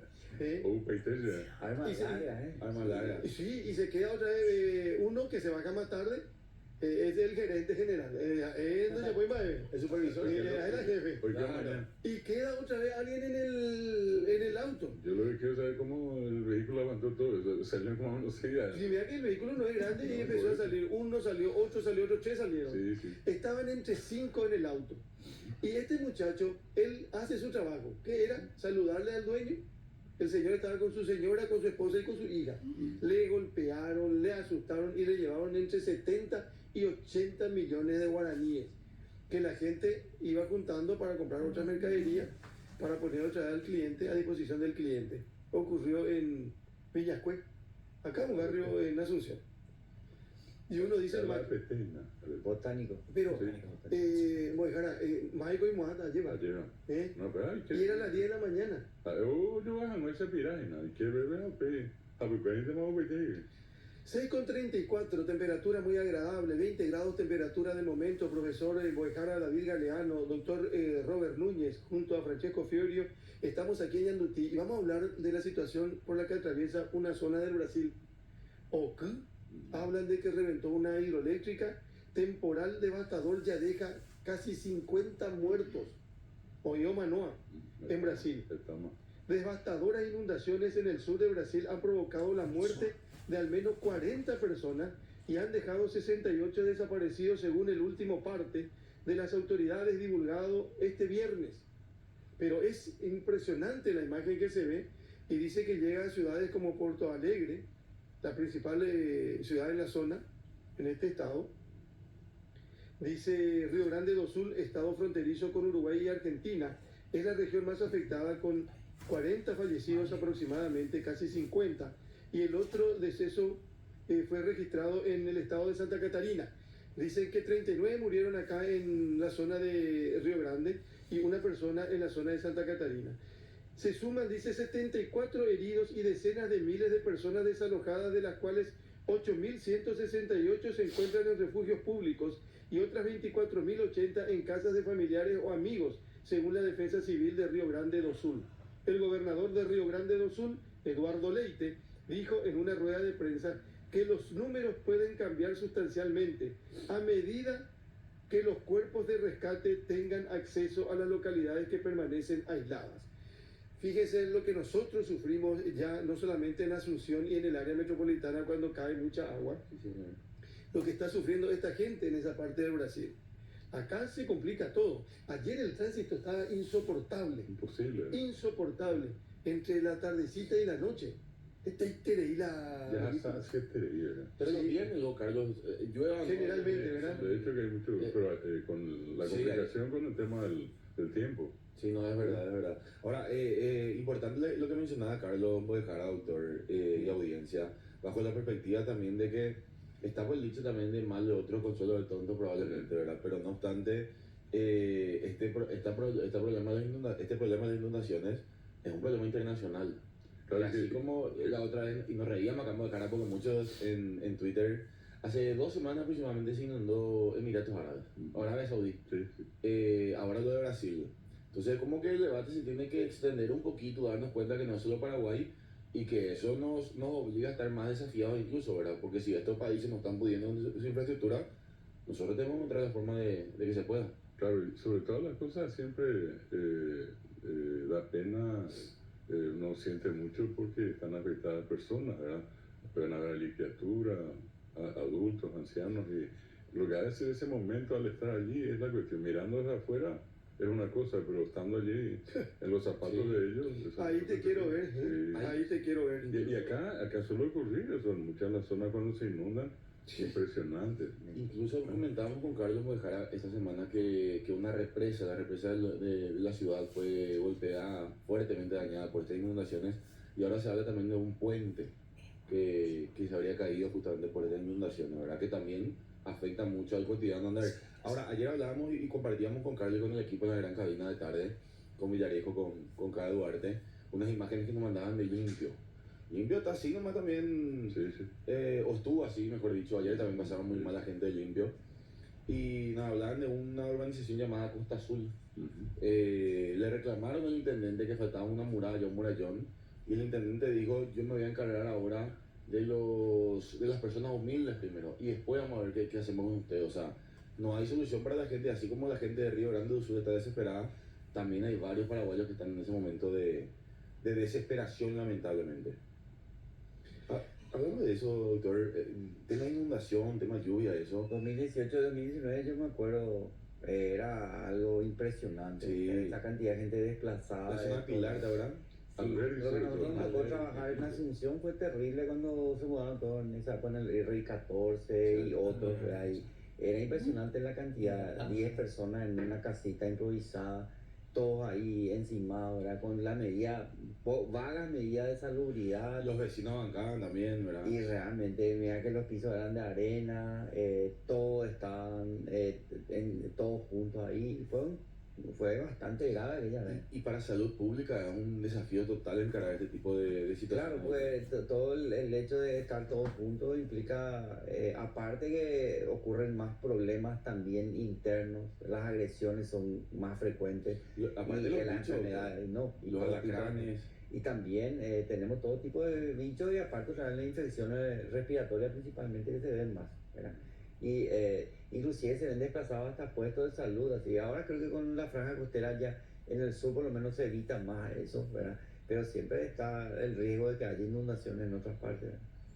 Un peitería. Armas Y se- largas, ¿eh? Arma larga. Y sí, y se queda otra vez uno que se baja más tarde, es el gerente general, no se puede más, El supervisor. es el jefe. Hoy Claro. mañana. Y queda otra vez alguien en el auto. Yo lo que quiero saber cómo el vehículo aguantó todo eso. Salió como velocidad. Si mira que el vehículo no es grande y No, empezó a salir, uno salió, otro salió, otros 3 salieron. Sí. Estaban entre 5 en el auto. Y este muchacho, él hace su trabajo, que era saludarle al dueño. El señor estaba con su señora, con su esposa y con su hija. Le golpearon, le asustaron y le llevaron entre 70 y 80 millones de guaraníes que la gente iba juntando para comprar otra mercadería para poner otra vez al cliente a disposición del cliente. Ocurrió en Villascue, acá en un barrio en Asunción. Y uno dice, La pestaña. Botánico. pero, Sí. Mojara, Maico y Moata lleva. ¿Eh? No, pero hay que. Y era las 10 de la mañana. Yo bajo no esa piraña. Hay que beber a pe. A beber de más peitería. 6,34, temperatura muy agradable, 20 grados temperatura de momento, profesor Mojara David Galeano, doctor Robert Núñez, junto a Francesco Fiorio, estamos aquí en Yandutí y vamos a hablar de la situación por la que atraviesa una zona del Brasil. ¿O qué? Hablan de que reventó una hidroeléctrica, temporal devastador ya deja casi 50 muertos. Oyó Manoa, en Brasil. Estamos. Devastadoras inundaciones en el sur de Brasil han provocado la muerte de al menos 40 personas y han dejado 68 desaparecidos según el último parte de las autoridades divulgado este viernes. Pero es impresionante la imagen que se ve y dice que llega a ciudades como Porto Alegre, la principal ciudad en la zona, en este estado, Dice Río Grande do Sul, estado fronterizo con Uruguay y Argentina, es la región más afectada con 40 fallecidos aproximadamente, casi 50. Y el otro deceso fue registrado en el estado de Santa Catarina. Dicen que 39 murieron acá en la zona de Río Grande y una persona en la zona de Santa Catarina. Se suman, dice, 74 heridos y decenas de miles de personas desalojadas, de las cuales 8.168 se encuentran en refugios públicos y otras 24.080 en casas de familiares o amigos, según la Defensa Civil de Río Grande do Sul. El gobernador de Río Grande do Sul, Eduardo Leite, dijo en una rueda de prensa que los números pueden cambiar sustancialmente a medida que los cuerpos de rescate tengan acceso a las localidades que permanecen aisladas. Fíjese en lo que nosotros sufrimos ya, no solamente en Asunción y en el área metropolitana cuando cae mucha agua, lo que está sufriendo esta gente en esa parte del Brasil. Acá se complica todo. Ayer el tránsito estaba insoportable. Imposible. Insoportable. Entre la tardecita y la noche. Esta es terrible. Ya está, sí es terrible, ¿verdad? Pero Sí. los viernes, ¿no, Carlos? Llueva. Generalmente, ¿verdad? De hecho que hay mucho, pero con la Sí, complicación con el tema del tiempo. Sí, no, es verdad, es verdad. Ahora, importante lo que mencionaba Carlos Bojara, doctor y audiencia, bajo la perspectiva también de que está por el dicho también de mal de otro, consuelo del tonto probablemente, ¿verdad? Pero no obstante, este problema de las inundaciones es un problema internacional. Claro Y así que- como la otra vez, y nos reíamos acá de cara porque muchos en Twitter, hace 2 semanas aproximadamente se inundó Emiratos Árabes, Arabia Saudí. Sí, sí. Ahora lo de Brasil. Entonces, como que el debate se tiene que extender un poquito, darnos cuenta que no es solo Paraguay y que eso nos obliga a estar más desafiados incluso, ¿verdad? Porque si estos países no están pudiendo con su infraestructura, nosotros tenemos que encontrar la forma de que se pueda. Claro, y sobre todas las cosas siempre da pena, uno siente mucho porque están afectadas personas, ¿verdad? Pueden haber criaturas, adultos, ancianos, y lo que hace ese momento al estar allí es la cuestión. Mirando desde afuera es una cosa, pero estando allí en los zapatos Sí. de ellos... es Ahí otra te cosa. quiero ver. Sí. Ahí te quiero ver. Y acá suele ocurrir eso, en muchas de las zonas cuando se inundan, impresionante. Incluso comentábamos con Carlos Mojara esta semana que una represa, la represa de la ciudad fue golpeada, fuertemente dañada por estas inundaciones, y ahora se habla también de un puente que se habría caído justamente por estas inundaciones, ¿verdad? Que también afecta mucho al cotidiano andar. Ahora, ayer hablábamos y compartíamos con Carlos y con el equipo en la gran cabina de tarde, con Villarejo, con Cara Duarte, unas imágenes que nos mandaban de limpio. Limpio está así nomás también, Sí, sí. o estuvo así, mejor dicho. Ayer también pasaron muy mal la gente de limpio. Y nada, hablaban de una urbanización llamada Costa Azul. Le reclamaron al intendente que faltaba una muralla, un murallón, y el intendente dijo: yo me voy a encargar ahora de las personas humildes primero, y después vamos a ver qué hacemos con ustedes. O sea, no hay solución para la gente, así como la gente de Río Grande do Sul está desesperada, también hay varios paraguayos que están en ese momento de desesperación, lamentablemente. Hablando de eso, doctor, tema inundación, tema lluvia, eso. 2018-2019 yo me acuerdo, era algo impresionante. Sí. Esa cantidad de gente desplazada. La zona Pilar, ¿te verdad? Sí, Albergue, lo que sobre nosotros todo. nos tocó Albergue, trabajar en sí. Asunción fue terrible cuando se mudaron todos con el RI 14 y otros, ¿verdad? Y era impresionante la cantidad, 10 personas en una casita improvisada, todos ahí encimados, ¿verdad? Con la medida, vagas medidas de salubridad. Los vecinos bancaban también, ¿verdad? Y realmente, mira que los pisos eran de arena, todos estaban todos juntos ahí. Fue bastante grave aquella vez. Y para salud pública es un desafío total encarar este tipo de situaciones. Claro, pues todo el hecho de estar todos juntos implica, aparte que ocurren más problemas también internos, las agresiones son más frecuentes. Aparte y de los las bichos, enfermedades, no. y los alacranes. Y también tenemos todo tipo de bichos y aparte también las infecciones respiratorias principalmente que se ven más, ¿verdad? Y inclusive se ven desplazados hasta puestos de salud, así. Ahora creo que con la franja costera ya en el sur por lo menos se evita más eso, ¿verdad? Pero siempre está el riesgo de que haya inundaciones en otras partes,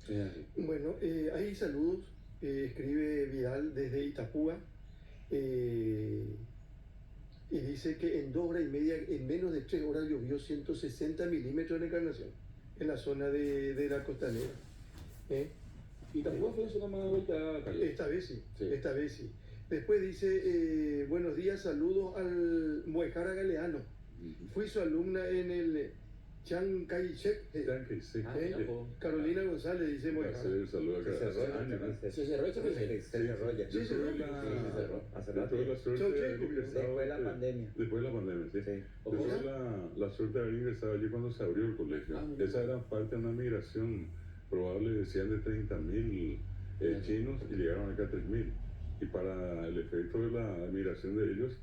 ¿verdad? Bueno, hay saludos. Escribe Vidal desde Itapúa. Y dice que en 2 horas y media, en menos de 3 horas, llovió 160 milímetros en Encarnación, en la zona de la costanera. Y tampoco fue una zona más golpeada, Carlos. Esta vez sí, Sí. esta vez sí. Después dice, buenos días, saludos al Muejara Galeano. Fui su alumna en el Chiang Kai-shek. Tanque, sí. Carolina González dice Muejara. Hacer saludo acá. Se cerró, Hace años, ¿no? Se cerró eso, se cerró ya. Sí, Yo tuve la, Sí, se cerró. Hace yo rato. tuve la suerte Chau, de haber chico, ingresado, Después de la pandemia. Después de la pandemia, sí. Sí. Yo tuve la suerte de haber ingresado allí cuando se abrió el colegio. Esa era parte de una migración probable, decían de 30.000 chinos y llegaron acá a 3.000. Y para el efecto de la migración de ellos,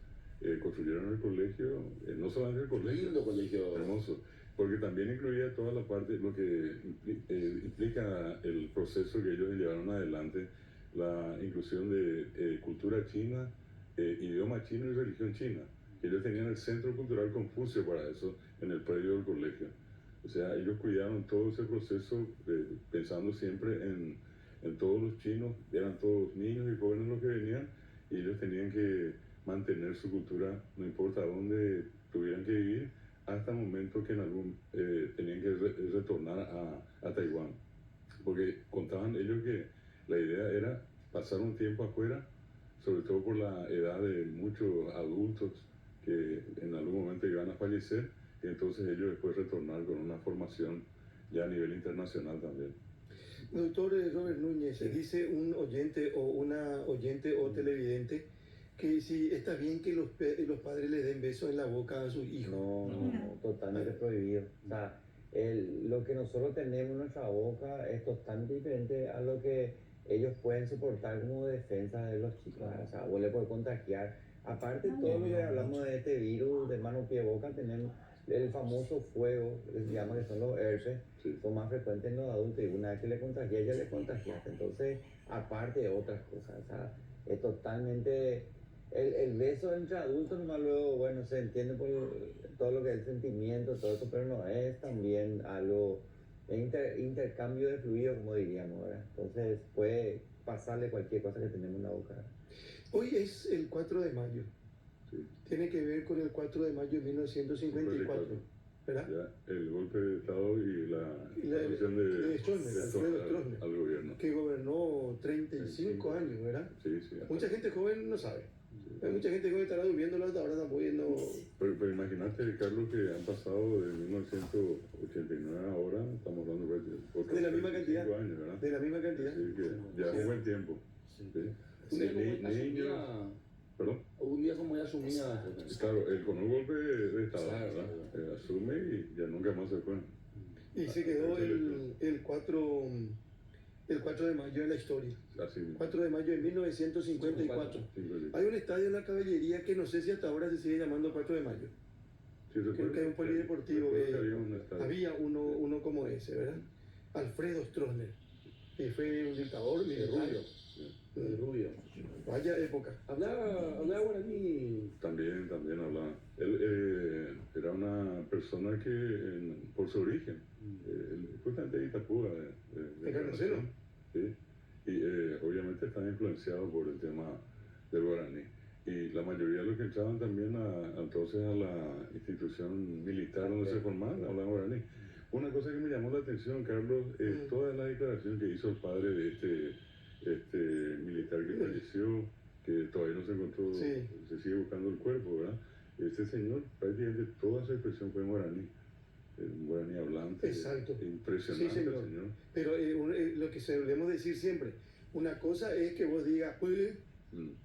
construyeron el colegio, no solamente el colegio, Lindo colegio. hermoso, porque también incluía toda la parte, lo que implica el proceso que ellos llevaron adelante, la inclusión de cultura china, idioma chino y religión china. Ellos tenían el Centro Cultural Confucio para eso en el predio del colegio. O sea, ellos cuidaron todo ese proceso pensando siempre en todos los chinos, eran todos niños y jóvenes los que venían, y ellos tenían que mantener su cultura, no importa dónde tuvieran que vivir, hasta el momento que en algún tenían que retornar a Taiwán. Porque contaban ellos que la idea era pasar un tiempo afuera, sobre todo por la edad de muchos adultos que en algún momento iban a fallecer, y entonces ellos después retornar con una formación ya a nivel internacional también. Doctor Robert Núñez, dice un oyente o una oyente o televidente que si está bien que los padres le den besos en la boca a sus hijos. No, totalmente prohibido. O sea, lo que nosotros tenemos en nuestra boca es totalmente diferente a lo que ellos pueden soportar como defensa de los chicos. O sea, vos le puedes contagiar. Aparte de todo lo que hablamos de este virus de mano, pie, boca, tenemos el famoso fuego, que se llama, que son los herpes, Sí. son más frecuentes en los adultos, y una vez que le contagias, ya le contagiaste. Entonces, aparte de otras cosas, o sea, es totalmente... El beso entre adultos, nomás luego, bueno, se entiende por todo lo que es el sentimiento, todo eso, pero no es también algo, intercambio de fluido, como diríamos, ¿verdad? Entonces, puede pasarle cualquier cosa que tenemos en la boca. Hoy es el 4 de mayo. Sí. Tiene que ver con el 4 de mayo de 1954, ¿verdad? Ya, el golpe de Estado y la asociación de Stroessner, Alfredo Stroessner, al gobierno. que gobernó 35 años, ¿verdad? Sí, sí. Mucha gente joven no sabe. Hay mucha gente joven estará durmiéndolo hasta ahora, tampoco viendo. Pero imagínate, Carlos, que han pasado de 1989 a ahora, estamos hablando de otros De la misma 35 cantidad. años, ¿verdad? De la misma cantidad. Así que ya es un buen tiempo. Sí. ¿Sí? Un día como Niños, asumía, perdón. un día como ya asumía. Claro, con un golpe de Estado, Claro, ¿verdad? claro. Asume y ya nunca más se fue. Y se quedó el 4 de mayo en la historia. Así 4 de mayo de 1954. Hay un estadio en la caballería que no sé si hasta ahora se sigue llamando 4 de mayo. Creo que hay un polideportivo. Había uno como ese, ¿verdad? Alfredo Stroessner, que fue un dictador militar. De rubio. Vaya época. Hablaba guaraní. También hablaba. Él era una persona que, por su origen, justamente de Itapúa, de Encarnación. sí, y obviamente estaba influenciado por el tema del guaraní. Y la mayoría de los que entraban también entonces a la institución militar donde se formaban hablaban guaraní. Una cosa que me llamó la atención, Carlos, es toda la declaración que hizo el padre de este militar que falleció, que todavía no se encontró, Sí. se sigue buscando el cuerpo, ¿verdad? Este señor, prácticamente toda su expresión fue en guaraní, un guaraní hablante. Exacto. Impresionante, Sí, señor. señor. Pero lo que solemos decir siempre, una cosa es que vos digas pues,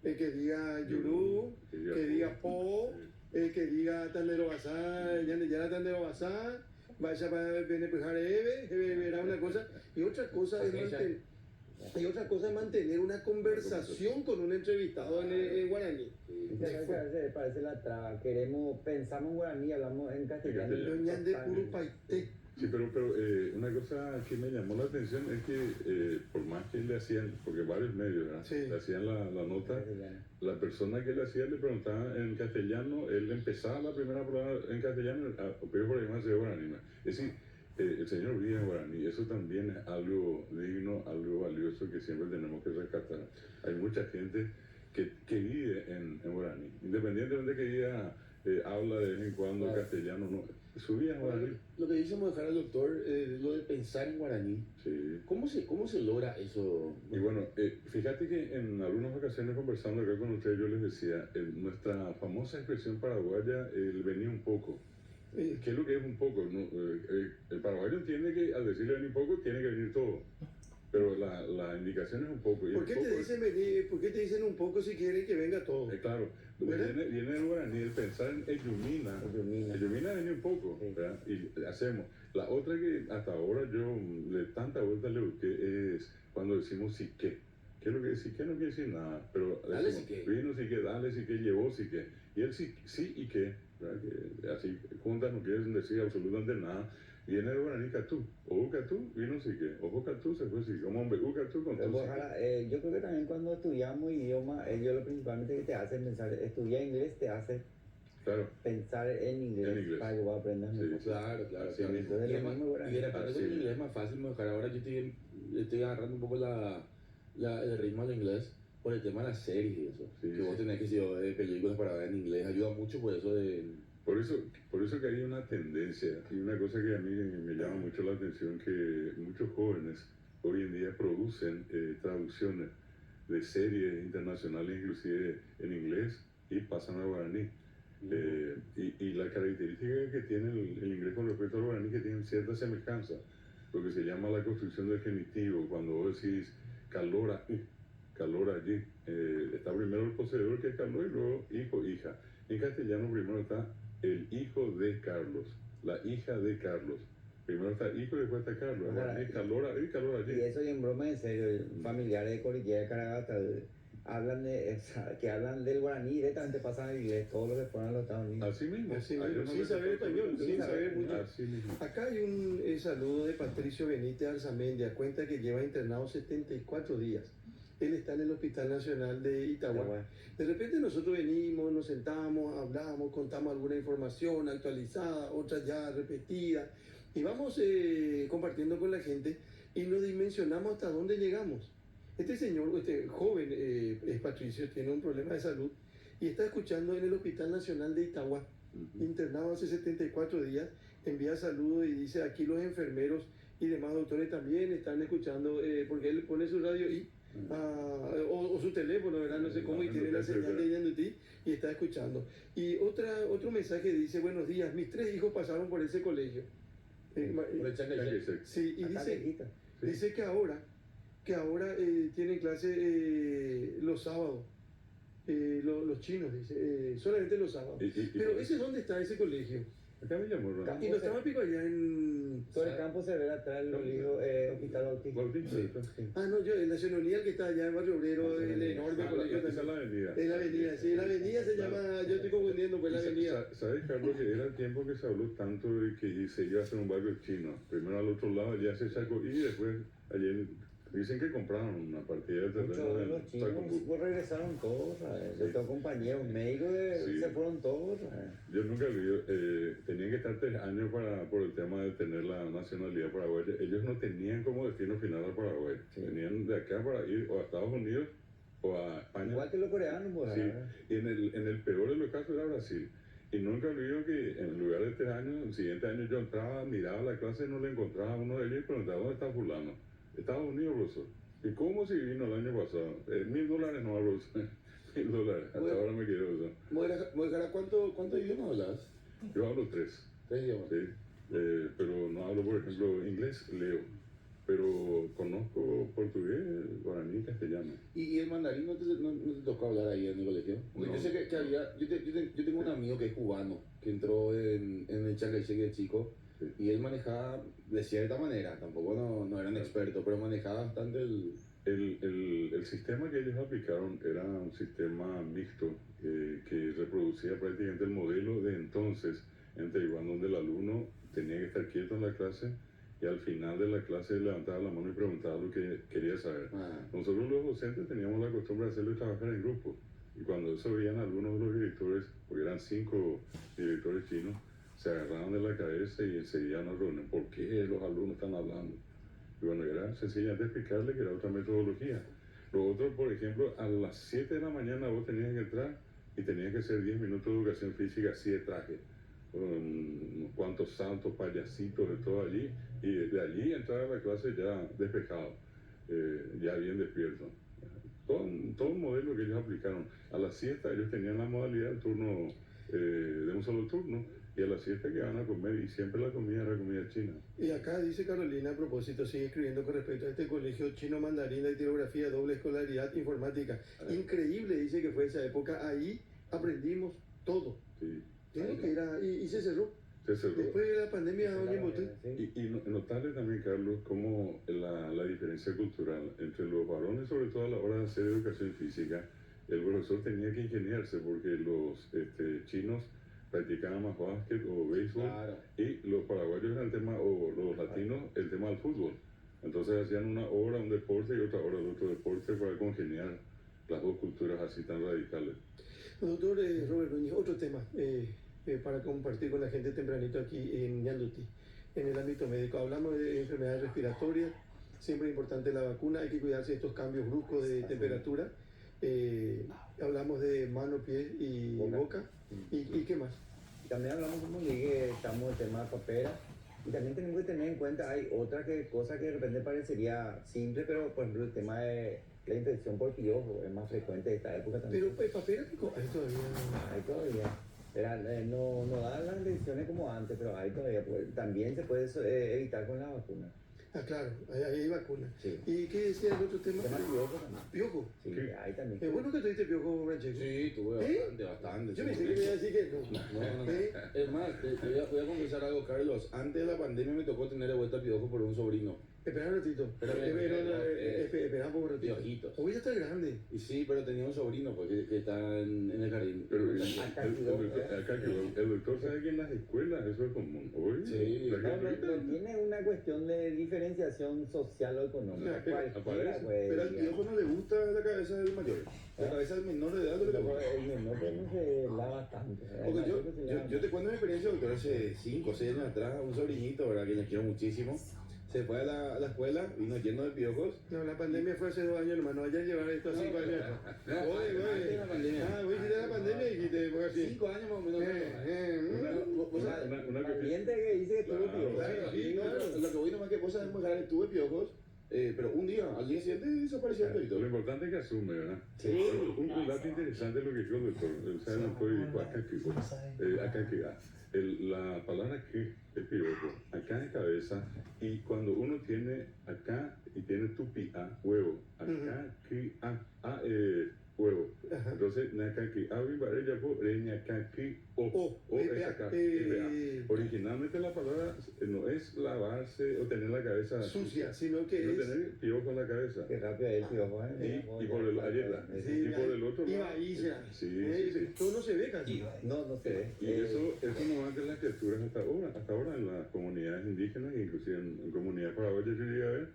que diga yurú, que diga po, que diga tandero basá, ya tandero basá, vaya para benepujar verá una cosa, y otra cosa es mantener una conversación con un entrevistado en guaraní. Parece la traba. Pensamos en guaraní, hablamos en castellano. Doña de puro paité. Sí, pero una cosa que me llamó la atención es que por más que le hacían, porque varios medios, ¿verdad? Sí. Le hacían la nota, la persona que le hacía le preguntaba en castellano, él empezaba la primera palabra en castellano, pero por ahí más de guaraní. Es decir, el señor vive en guaraní, eso también es algo digno, algo valioso que siempre tenemos que rescatar. Hay mucha gente que vive en guaraní, independientemente que ella habla de vez en en cuando Claro. castellano, no. Subía en guaraní. Lo que decíamos dejar al doctor, lo de pensar en guaraní. Sí. ¿Cómo se logra eso? Y bueno, fíjate que en algunas ocasiones conversando acá con ustedes yo les decía, nuestra famosa expresión paraguaya, el venía un poco. ¿Qué es lo que es un poco? ¿No? El paraguayo entiende que al decirle venir un poco tiene que venir todo, pero la indicación es un poco. Y ¿Por el qué, poco te dicen venir, ¿Por qué te dicen un poco si quieren que venga todo? claro, ¿Verdad? viene del guaraní, el pensar en Eyumina. Eyumina venía un poco, Sí. ¿verdad? Y hacemos. La otra que hasta ahora yo de tanta vuelta le busqué es cuando decimos sí que. ¿Qué es lo que es sí que? No quiere decir nada, pero Dale decimos, sí que. vino sí que, dale sí que, llevó sí que. Y el sí, sí y que, ¿verdad? Que así juntas no quieren decir absolutamente nada. Viene el guaraní catú, ojo catú, vino sí que, ojo catú se fue sí, como hombre, catú con Pero, todo sí ojalá, yo creo que también cuando estudiamos idioma, ellos lo principalmente que te hacen pensar, estudiar inglés te hace que. Claro, pensar en inglés, En inglés. para que vos aprendas Sí, mejor. Claro, claro. Así claro. mismo. Entonces, Y lo además- mismo guaraní. y de repente Así con el mismo. inglés es más fácil manejar. Ahora yo estoy agarrando un poco el ritmo del inglés por el tema de las series y eso. Sí, que vos sí. tenés que si de películas para ver en inglés. Ayuda mucho por eso de... Por eso que hay una tendencia y una cosa que a mí me llama mucho la atención, que muchos jóvenes hoy en día producen traducciones de series internacionales, inclusive en inglés, y pasan al guaraní. Y la característica que tiene el inglés con respecto al guaraní, que tienen cierta semejanza, lo que se llama la construcción del genitivo. Cuando vos decís calora, calor allí, está primero el poseedor que es Carlos y luego hijo, hija. En castellano primero está el hijo de Carlos, la hija de Carlos. Primero está hijo y después está Carlos. Ojalá. Guaraní, calora y calor Y allí. eso y en broma en serio, familiares de Cordillera de Caragata hablan que hablan del guaraní directamente pasan al inglés, todos los que fueron a los Estados Unidos. Así mismo. Así Hay mismo, una sin cosa saber español, absolutamente- sin saber mucho. Así mismo. Acá hay un saludo de Patricio Benítez Arzamendia, cuenta que lleva internado 74 días. Él está en el Hospital Nacional de Itagua. De repente nosotros venimos, nos sentamos, hablamos, contamos alguna información actualizada, otra ya repetida, y vamos compartiendo con la gente y nos dimensionamos hasta dónde llegamos. Este señor, este joven es Patricio, tiene un problema de salud y está escuchando en el Hospital Nacional de Itagua, Ujú. internado hace 74 días, envía saludos y dice aquí los enfermeros y demás doctores también están escuchando, porque él pone su radio y o su teléfono, ¿verdad? No sé cómo, y tiene la señal de Yanduti y está escuchando. Y otro mensaje dice, buenos días, mis 3 hijos pasaron por ese colegio. Por el Chancay. Sí, y Acá dice, cerquita. dice que ahora tienen clase los sábados, los chinos, dice, solamente los sábados. Pero ese dónde está ese colegio. Acá me llamó Ronald. Y no estaba pico allá en... Sobre el campo se ve atrás el colegio Hospital Bautista. Bautista. Sí. Ah, no, el Nacional que está allá en Barrio Obrero, el enorme colegio Esa es la también. avenida. En la avenida, sí, la avenida se llama, yo estoy confundiendo, pues la avenida. ¿Sabes, Carlos, que era el tiempo que se habló tanto de que se iba a hacer un barrio chino? Primero al otro lado, ya se sacó, y después ayer dicen que compraron una partida de terreno Muchos de en los chinos Tacumbu. pues, regresaron todos, ¿sabes? Sí. Yo tengo compañeros médicos que Sí. se fueron todos, ¿sabes? Yo nunca vi, tenían que estar 3 años por el tema de tener la nacionalidad paraguaya. Ellos no tenían como destino final a Paraguay. Sí. Tenían de acá para ir o a Estados Unidos o a España. Igual que los coreanos, pues, Sí, ¿verdad? y en el peor de los casos era Brasil. Y nunca olvido que en lugar de 3 años, el siguiente año yo entraba, miraba la clase y no le encontraba a uno de ellos y preguntaba, ¿dónde está fulano? Estados Unidos, profesor. ¿Y cómo si vino el año pasado? $1,000 no hablo, $1,000. Hasta Bueno. ahora me quedo eso. Moejara, ¿cuántos idiomas hablas? Yo hablo 3, 3 idiomas. ¿sí? Pero no hablo, por ejemplo, inglés, leo. Pero conozco portugués, guaraní, castellano. ¿Y el mandarín no te tocó hablar ahí en el colegio? Porque No. yo sé que había, yo tengo un amigo que es cubano, que entró en el Chancay de chico, Sí. y él manejaba de cierta manera, tampoco no era un experto, pero manejaba bastante El sistema que ellos aplicaron era un sistema mixto que reproducía prácticamente el modelo de entonces en Taiwán, donde el alumno tenía que estar quieto en la clase y al final de la clase levantaba la mano y preguntaba lo que quería saber. Nosotros los docentes teníamos la costumbre de hacerlo trabajar en grupo y cuando eso veían algunos de los directores, porque eran 5 directores chinos, se agarraban de la cabeza y enseguida nos reunían. ¿Por qué los alumnos están hablando? Y bueno, era sencillamente explicarle que era otra metodología. Lo otro, por ejemplo, a las 7 de la mañana vos tenías que entrar y tenías que hacer 10 minutos de educación física así de traje. unos cuantos santos, payasitos, de todo allí, y de allí entrar a la clase ya despejado, ya bien despierto. Todo un modelo que ellos aplicaron. A la siesta ellos tenían la modalidad del turno, de un solo turno, y a la siesta que van a comer, y siempre la comida era comida china. Y acá dice Carolina, a propósito, sigue escribiendo con respecto a este colegio chino mandarín de tipografía, doble escolaridad, informática. Increíble, dice que fue esa época. Ahí aprendimos todo. Sí. Tengo que ir y se cerró. Se cerró. Después de la pandemia, doña Botel. Y notarle también, Carlos, cómo la diferencia cultural entre los varones, sobre todo a la hora de hacer educación física, el profesor tenía que ingeniarse porque los chinos practicaban más básquet o béisbol, Claro. y los paraguayos eran el tema, o los latinos, el tema del fútbol. Entonces hacían una hora un deporte y otra hora el otro deporte para congeniar las dos culturas así tan radicales. Doctor Robert Núñez, otro tema para compartir con la gente tempranito aquí en Ñanduti, en el ámbito médico. Hablamos de enfermedades respiratorias, siempre es importante la vacuna, hay que cuidarse de estos cambios bruscos de temperatura. Hablamos de mano, pie y boca. ¿Y qué más? También hablamos, como dije, estamos en el tema de papera. Y también tenemos que tener en cuenta, hay otra cosa que de repente parecería simple, pero por ejemplo el tema de la infección por piojo es más frecuente en esta época también. Pero papera, hay todavía. Hay todavía. No dan las lesiones como antes, pero hay todavía. También se puede evitar con la vacuna. Ah, claro, ahí hay vacuna. Sí. ¿Y qué decía el otro tema? El tema piojo también. Piojo. Sí, hay también. Es bueno que tuviste piojo, Brancheco. Sí, tuve bastante. Yo pensé que me iba a decir que no. No. Es más, voy a confesar algo, Carlos. Antes de la pandemia me tocó tener de vuelta piojo por un sobrino. Espera un ratito. Espera un poco ratito. Piojitos. Hoy ya está grande. Y sí, pero tenía un sobrino pues, que está en el jardín. Pero el doctor sabe que en las escuelas eso es común. Hoy, Sí. No tiene una cuestión de diferenciación social o económica. Cualquiera, Pero al piojo no le gusta la cabeza del mayor. La cabeza del menor de edad no le gusta. El menor que no se lava tanto. Porque yo te cuento mi experiencia, doctor, hace 5 o 6 años atrás, un sobrinito, ¿verdad? Que yo quiero muchísimo. Se fue a la escuela, vino lleno de piojos. No, la pandemia fue hace 2 años, hermano. Ayer llevar esto a 5 años. Antes de la pandemia. Ah, voy a quitar la pandemia y quité, porque así. 5 años más o menos. Una Valiente que dice que tuvo Claro, piojo. Sí, no, lo que voy nomás que vos sabés dejar, tuve piojos, pero un día, al día siguiente desapareció el piojito. Lo importante es que asume, ¿verdad? Sí. Un dato interesante es lo que dijo el doctor. O sea, no estoy acá que la palabra que es piojo, acá en cabeza, y cuando uno tiene acá y tiene tupi a huevo, acá que a huevo. Ajá. Entonces, nakaki avi barella po reñakaki o es acá. Originalmente la palabra no es lavarse o tener la cabeza Sucia, sino que no es. tener piojo en la cabeza. Qué rápido es el piojo, Y por el Sí, y por el otro y lado. vailla. Sí. Todo no se ve casi. No se ve. Y eso no va de las criaturas hasta ahora en las comunidades indígenas, inclusive en comunidades paraguayas yo llegué a ver,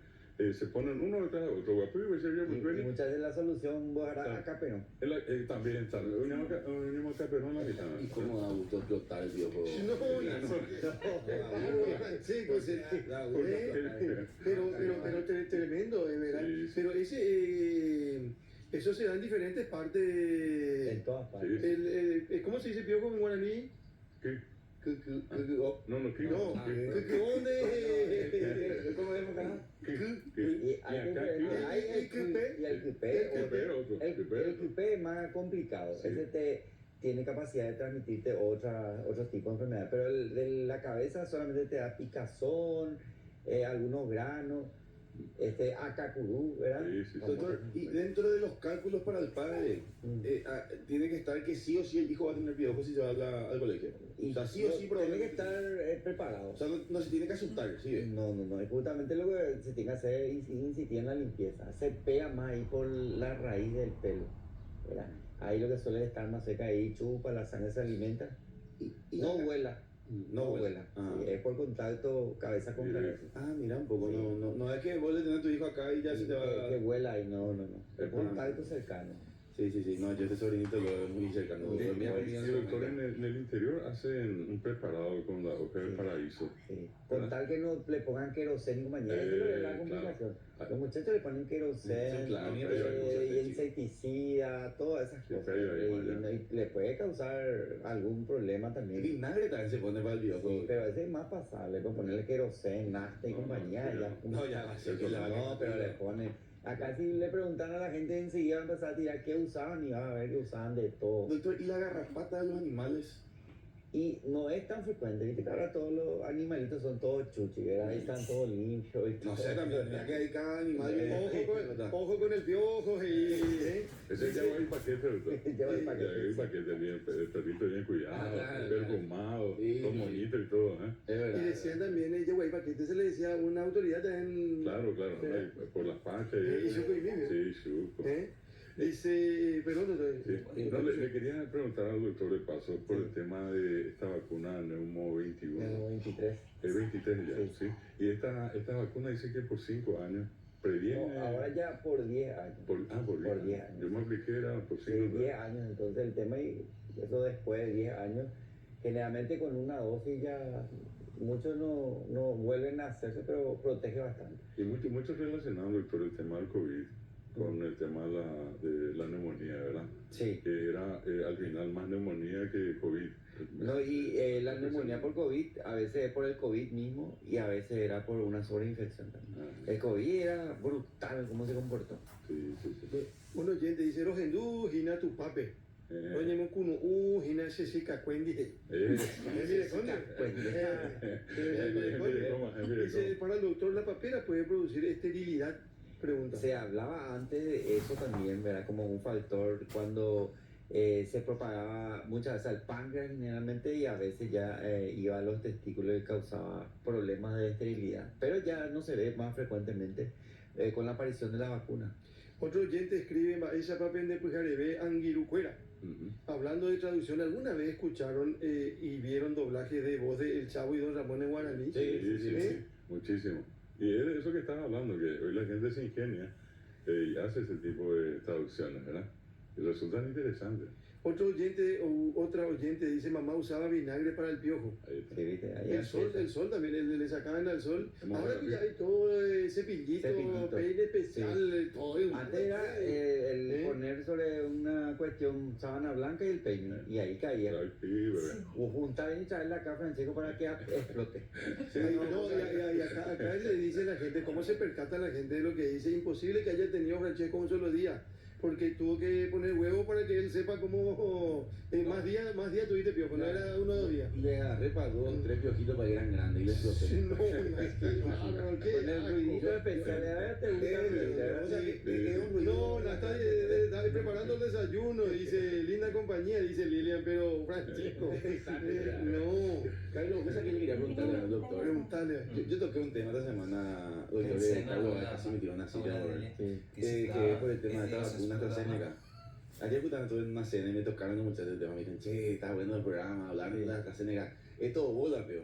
se ponen uno detrás de otro. Y muchas veces la solución vos harás acá, pero También está. Unimos acá, pero no la mitad. ¿Y cómo da gusto explotar el piojo? Sí, pues pero tremendo, de verdad. Sí. Pero eso se da en diferentes partes. en todas partes. ¿Cómo se dice piojo en guaraní? ¿Qué? No, No, ¿qué? ¿qué dónde? ¿Cómo es acá? ¿Qué? Y el QP es más complicado. Sí. Ese tiene capacidad de transmitirte otros tipos de enfermedades, pero el de la cabeza solamente te da picazón, algunos granos, acacurú, ¿verdad? Sí. doctor, y dentro de los cálculos para el padre, tiene que estar que sí o sí el hijo va a tener piojos si se va al colegio. O sea, sí o sí, tiene que probablemente. estar preparado. O sea, no se tiene que asustar, ¿sí? No, es justamente lo que se tiene que hacer es insistir en la limpieza. Se pega más ahí por la raíz del pelo, ¿verdad? Ahí lo que suele estar más cerca, ahí chupa, la sangre se alimenta. Y No vuela. No vuela. Ah. Sí, es por contacto cabeza con cabeza. Mira un poco, Sí. no es que vos le tenés a tu hijo acá y ya se te va Que vuela y no. Es Es contacto cercano. Sí, no, yo este sobrinito lo veo muy cercano. Muy Mira, bien, mira, Y doctor, en el interior hacen un preparado con la hoja del Sí. paraíso. Sí. Con tal que no le pongan queroseno y compañía, esa es lo que es la complicación. Claro. Los muchachos le ponen queroseno, Claro, mira, y insecticida, todas esas Qué cosas. feo ahí, Y, vaya. y le puede causar algún problema El también. vinagre también se pone para el videojuego. Sí, pero ese es más pasable, con ponerle queroseno, nafta y No, compañía. sí, ya, No, ya va a ser que la no, pero le ponen. Acá si le preguntan a la gente enseguida va a empezar a tirar qué usaban y van a ver que usaban de todo. Doctor, ¿y la garrapata de los animales? Y no es tan frecuente, viste que ahora todos los animalitos son todos chuchis, ¿verdad? Ahí están todos limpios. Y No todo. sé, también, mira que hay cada animal. Ojo con el piojo y... Ese ya va el paquete, doctor. Lleva el Ya paquete. va el paquete, bien, el perrito bien cuidado, Claro, perfumado, Sí, con sí. monito y todo, ¿eh? Es verdad. Y decían también, güey, paquete se le decía a una autoridad también... Claro, Sí. ahí, por las pachas. Y suco y vive. Sí, suco. Dice, perdón, doctor. Sí. No, le quería preguntar al doctor de paso por el tema de esta vacuna Neumo 21. El 23. El 23 ya, Sí. sí. Y esta vacuna dice que por 5 años previene. No, ahora ya por 10 años. Por 10 10 años. Yo me apliqué, era por 5 Sí, 10 años, entonces el tema, y eso después de 10 años, generalmente con una dosis ya muchos no vuelven a hacerse, pero protege bastante. Y mucho relacionado, doctor, el tema del COVID con el tema de la neumonía, ¿verdad? Sí. Que era al final más neumonía que COVID. No, y la neumonía por COVID, a veces es por el COVID mismo y a veces era por una sobreinfección también. Ah, El COVID era brutal cómo se comportó. sí. Un oyente dice, los hindú, hina tu pape. Oye, mo kuno, hina sheshika cuendi. Mire, dice, para el doctor, la papera puede producir esterilidad. Pregunta. Se hablaba antes de eso también, ¿verdad? Como un factor cuando se propagaba muchas veces al páncreas generalmente y a veces ya iba a los testículos y causaba problemas de esterilidad. Pero ya no se ve más frecuentemente con la aparición de la vacuna. Otro oyente escribe, esa papende pujarebe anguirucuera. Hablando de traducción, ¿alguna vez escucharon y vieron doblaje de voz de El Chavo y Don Ramón en guaraní? Sí, muchísimo. Y es de eso que están hablando, que hoy la gente se ingenia y hace ese tipo de traducciones, ¿verdad? Y resultan interesantes. Otro oyente o otra oyente dice, mamá usaba vinagre para el piojo. Ahí está. Sí, ¿viste? Ahí El sol también, le sacaban al sol. Hemos Ahora que visto. ya hay todo cepillito, peine especial, todo. Antes era el poner sobre una cuestión sábana blanca y el peine, y ahí caía. Ay, sí, bebé. O juntar y traerla acá, Francisco, para que explote. Y acá le dice la gente, ¿cómo se percata la gente de lo que dice? Imposible que haya tenido Francesco un solo día, porque tuvo que poner huevo para que él sepa cómo más días tuviste piojo, no era 1 o 2 días. Le agarré para 2 o 3 piojitos para que eran grandes y les exploté. Sí, no, es que bárbaro, qué Con el ruidito asco. especial, ¿verdad? ¿Te gusta el ruido, O sea, verdad? que es un ruido. No, la está preparando el desayuno, dice, linda compañía, dice Lilian, pero Francisco, no, Carlos, cosa que le quería preguntarle al doctor. preguntale. Yo toqué un tema esta semana, doctor, Sí, Carlos, no, casi me tiró una silla, no, bro. Sí. Que es por el tema de esta vacuna AstraZeneca. Ayer justamente estuve en una cena y me tocaron los muchachos el tema. Me dijeron, che, está bueno el programa, hablar de la AstraZeneca. Es todo bola, pero.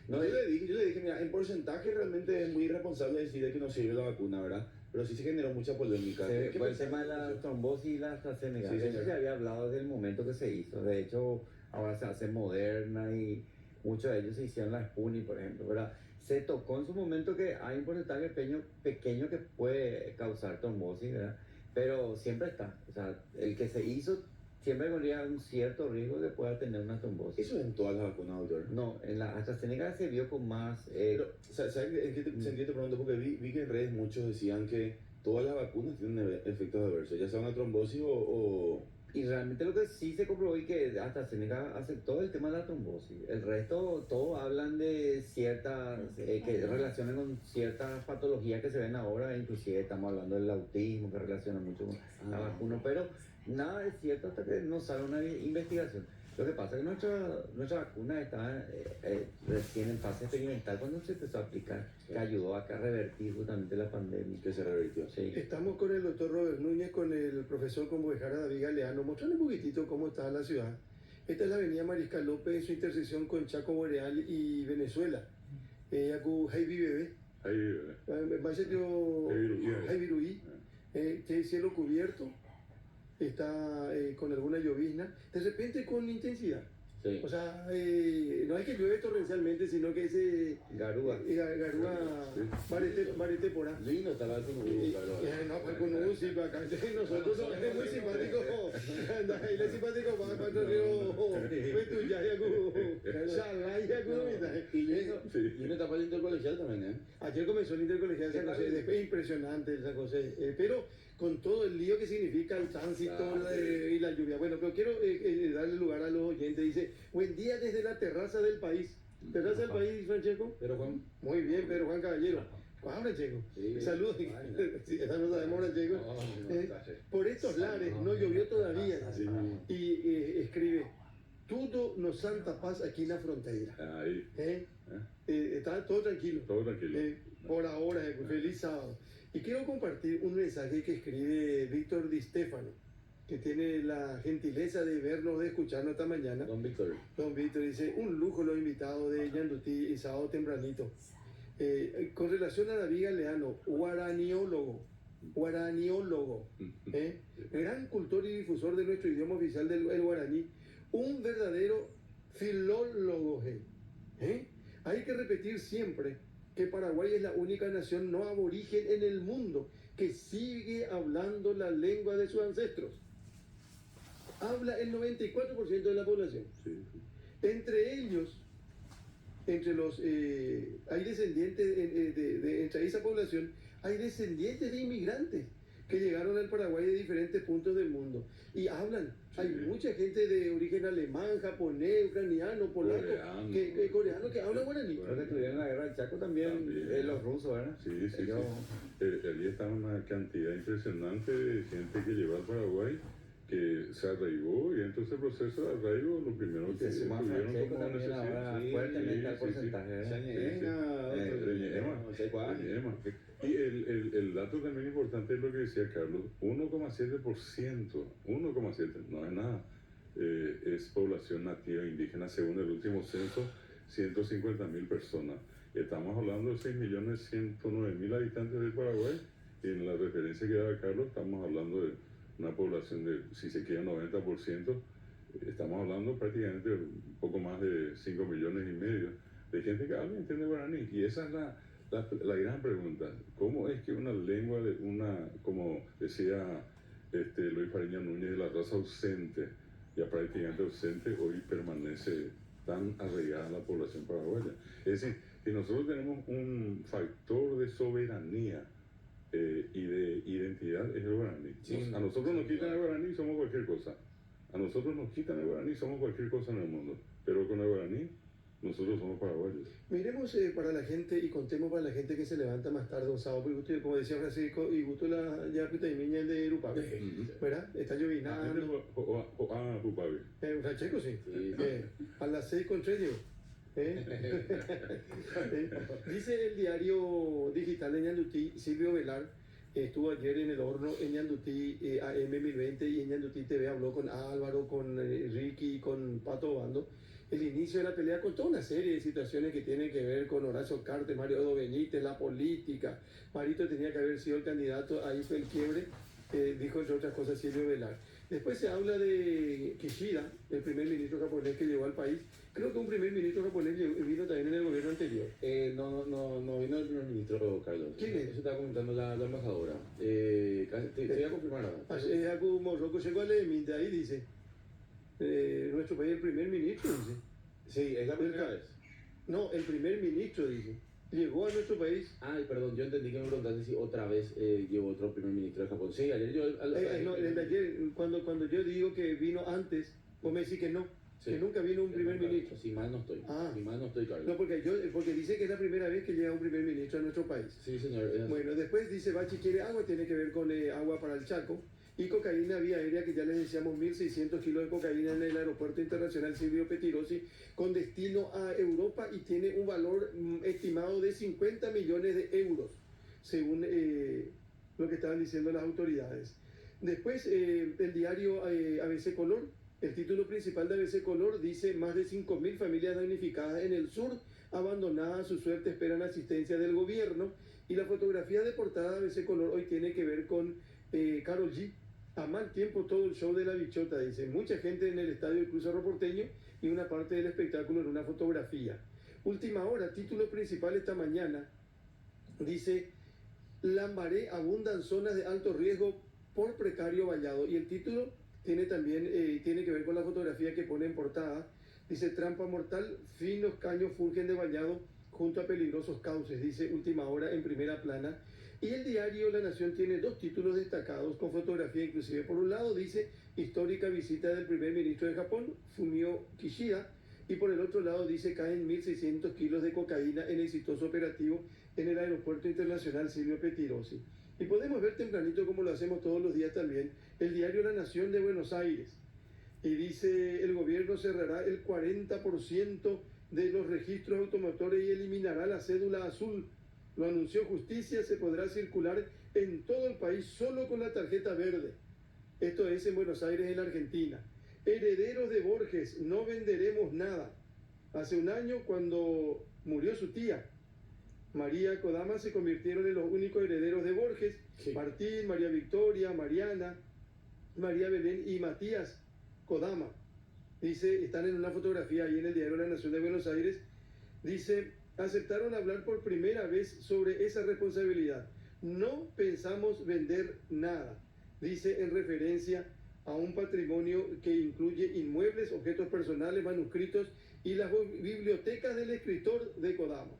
No, yo le dije, mira, en porcentaje realmente es muy irresponsable decir de que no sirve la vacuna, ¿verdad? Pero sí se generó mucha polémica. Se, ¿Qué por el pensás tema de de la eso? trombosis y la AstraZeneca, Sí, de eso señor. se había hablado desde el momento que se hizo. De hecho, ahora se hace Moderna y muchos de ellos se hicieron la Sputnik, por ejemplo, ¿verdad? Se tocó en su momento que hay un porcentaje pequeño que puede causar trombosis, ¿verdad? Pero siempre está. O sea, el que se hizo siempre corría un cierto riesgo de poder tener una trombosis. Eso es en todas las vacunas, doctor. No, en la AstraZeneca se vio con más... Pero, ¿sabes en qué sentido te pregunto? Porque vi que en redes muchos decían que todas las vacunas tienen efectos adversos, ya sea una trombosis o... Y realmente lo que sí se comprobó y que AstraZeneca aceptó el tema de la trombosis. El resto, todos hablan de ciertas, que relacionan con ciertas patologías que se ven ahora, inclusive estamos hablando del autismo, que relaciona mucho con la vacuna, pero nada es cierto hasta que no sale una investigación. Lo que pasa es que nuestra vacuna está recién en fase experimental cuando se empezó a aplicar, que ayudó a revertir justamente la pandemia. que se revirtió. Sí. Estamos con el doctor Robert Núñez, con el profesor Conbuejara David Galeano, mostrando un poquitito cómo está la ciudad. Esta es la avenida Mariscal López en su intersección con Chaco Boreal y Venezuela. Yaku Heibi Bebé, Ahí, bebé. vaya yo Heibiruí. Heibiruí, que cielo cubierto. está con alguna llovizna, de repente con intensidad. Sí. O sea, no es que llueve torrencialmente, sino que ese Garúa. garúa barete por ahí. Lindo estaba el Kunú, claro. No, pues con un sí, para acá. Nosotros somos muy simpáticos. Ahí le simpático para cuatro ríos. Petuya, Shalaya, Y una etapa de intercolegial también, ¿eh? Ayer comenzó el intercolegial San José, después impresionante el San José, pero con todo el lío que significa el tránsito y la lluvia. Bueno, pero quiero darle lugar a los oyentes. Dice, buen día desde la terraza del país. ¿Terraza del país, Francesco? Pero Juan, Muy bien, Pedro Juan Caballero. ¿Cuál Francesco? Sí. Saludos. Sí, esa no sabemos, Francesco. Por estos lares no llovió todavía. Sí. Y escribe, todo nos santa paz aquí en la frontera. Ahí, Está todo tranquilo. todo tranquilo. Por ahora, feliz sábado. Y quiero compartir un mensaje que escribe Víctor Di Stefano, que tiene la gentileza de vernos, de escucharnos esta mañana. Don Víctor. Don Víctor dice, un lujo los invitados de Ñandutí y sábado tempranito. Con relación a David Galeano, guaraniólogo, gran cultor y difusor de nuestro idioma oficial del el guaraní, un verdadero filólogo. Hay que repetir siempre que Paraguay es la única nación no aborigen en el mundo que sigue hablando la lengua de sus ancestros. Habla el 94% de la población. Sí. Entre ellos, hay descendientes, entre esa población, hay descendientes de inmigrantes que llegaron al Paraguay de diferentes puntos del mundo y hablan. Hay mucha gente de origen alemán, japonés, ucraniano, polaco, coreano que habla guaraní. Los que estuvieron en la guerra del Chaco también, los rusos, ¿verdad? Sí. Allí está una cantidad impresionante de gente que llegó al Paraguay, que se arraigó, y entonces el proceso de arraigo, lo primero que Se suma tuvieron Francesco como también ahora necesidad. fuertemente al porcentaje, ¿verdad? Y el dato también importante es lo que decía Carlos, 1,7%, no es nada, es población nativa indígena según el último censo, 150.000 personas. Estamos hablando de 6.109.000 habitantes del Paraguay, y en la referencia que daba Carlos estamos hablando de una población de, si se quiere, 90%, estamos hablando prácticamente un poco más de 5,5 millones de gente que habla y entiende guaraní. Y esa es la gran pregunta. ¿Cómo es que una lengua de como decía Luis Fariña Núñez, de la raza ausente, ya prácticamente ausente, hoy permanece tan arraigada en la población paraguaya? Es decir, si nosotros tenemos un factor de soberanía y de identidad, es el guaraní. A nosotros nos quitan el guaraní, somos cualquier cosa. A nosotros nos quitan el guaraní, somos cualquier cosa en el mundo. Pero con el guaraní, nosotros somos paraguayos. Miremos para la gente y contemos para la gente que se levanta más tarde un sábado, porque como decía Francisco, y gusto la ya el de Irupabe, ¿verdad? Está llovinando. Pupabe. Francesco, sí. A las 6:03 llegó. Dice el diario digital de Ñandutí, Silvio Velar, estuvo ayer en el horno en Ñandutí AM 1020 y en Ñandutí TV habló con Álvaro, con Ricky y con Pato Bando. El inicio de la pelea con toda una serie de situaciones que tienen que ver con Horacio Cartes, Mario Odo Benítez, la política. Marito tenía que haber sido el candidato, ahí fue el quiebre, dijo entre otras cosas Silvio Velar. Después se habla de Kishida, el primer ministro japonés que llegó al país. Creo que un primer ministro japonés vino también en el gobierno anterior. No vino el primer ministro, Carlos. ¿Quién es? Eso estaba comentando la embajadora. Te voy a confirmar ahora. Es algo morroco, llegó al Eminte, ahí dice. Nuestro país, el primer ministro, dice. Sí, es la primera vez. No, el primer ministro, dice. Llegó a nuestro país. Ay, perdón, yo entendí que me preguntaste si otra vez llegó otro primer ministro de Japón. Sí, ayer yo... No, el de ayer, cuando yo digo que vino antes, vos me decís que no, Sí. que nunca vino un primer ministro. Si mal no estoy. Si mal no estoy, Carlos. No, porque dice que es la primera vez que llega un primer ministro a nuestro país. Sí, señor. Bueno, después dice Bachi quiere agua, tiene que ver con agua para el Chaco. Y cocaína vía aérea, que ya les decíamos 1.600 kilos de cocaína en el aeropuerto internacional Silvio Pettirossi, con destino a Europa, y tiene un valor estimado de 50 millones de euros, según lo que estaban diciendo las autoridades. Después, el diario ABC Color, el título principal de ABC Color dice: más de 5.000 familias damnificadas en el sur, abandonadas a su suerte, esperan asistencia del gobierno. Y la fotografía de portada de ABC Color hoy tiene que ver con Karol G. a mal tiempo todo el show de la bichota, dice. Mucha gente en el estadio del Club Cerro Porteño y una parte del espectáculo en una fotografía. Última hora, título principal esta mañana, dice, Lambaré abunda en zonas de alto riesgo por precario vallado. Y el título tiene también tiene que ver con la fotografía que pone en portada. Dice, trampa mortal, finos caños fulgen de vallado junto a peligrosos cauces, dice Última Hora en primera plana. Y el diario La Nación tiene dos títulos destacados con fotografía inclusive. Por un lado dice, histórica visita del primer ministro de Japón, Fumio Kishida, y por el otro lado dice, caen 1.600 kilos de cocaína en exitoso operativo en el Aeropuerto Internacional Silvio Pettirossi. Y podemos ver tempranito, como lo hacemos todos los días también, el diario La Nación de Buenos Aires. Y dice, el gobierno cerrará el 40% de los registros automotores y eliminará la cédula azul. Lo anunció Justicia, se podrá circular en todo el país solo con la tarjeta verde. Esto es en Buenos Aires, en la Argentina. Herederos de Borges, no venderemos nada. Hace un año, cuando murió su tía, María Kodama, se convirtieron en los únicos herederos de Borges. Sí. Martín, María Victoria, Mariana, María Belén y Matías Kodama. Dice, están en una fotografía ahí en el diario La Nación de Buenos Aires. Dice, aceptaron hablar por primera vez sobre esa responsabilidad. No pensamos vender nada, dice en referencia a un patrimonio que incluye inmuebles, objetos personales, manuscritos y las bibliotecas del escritor de Kodama,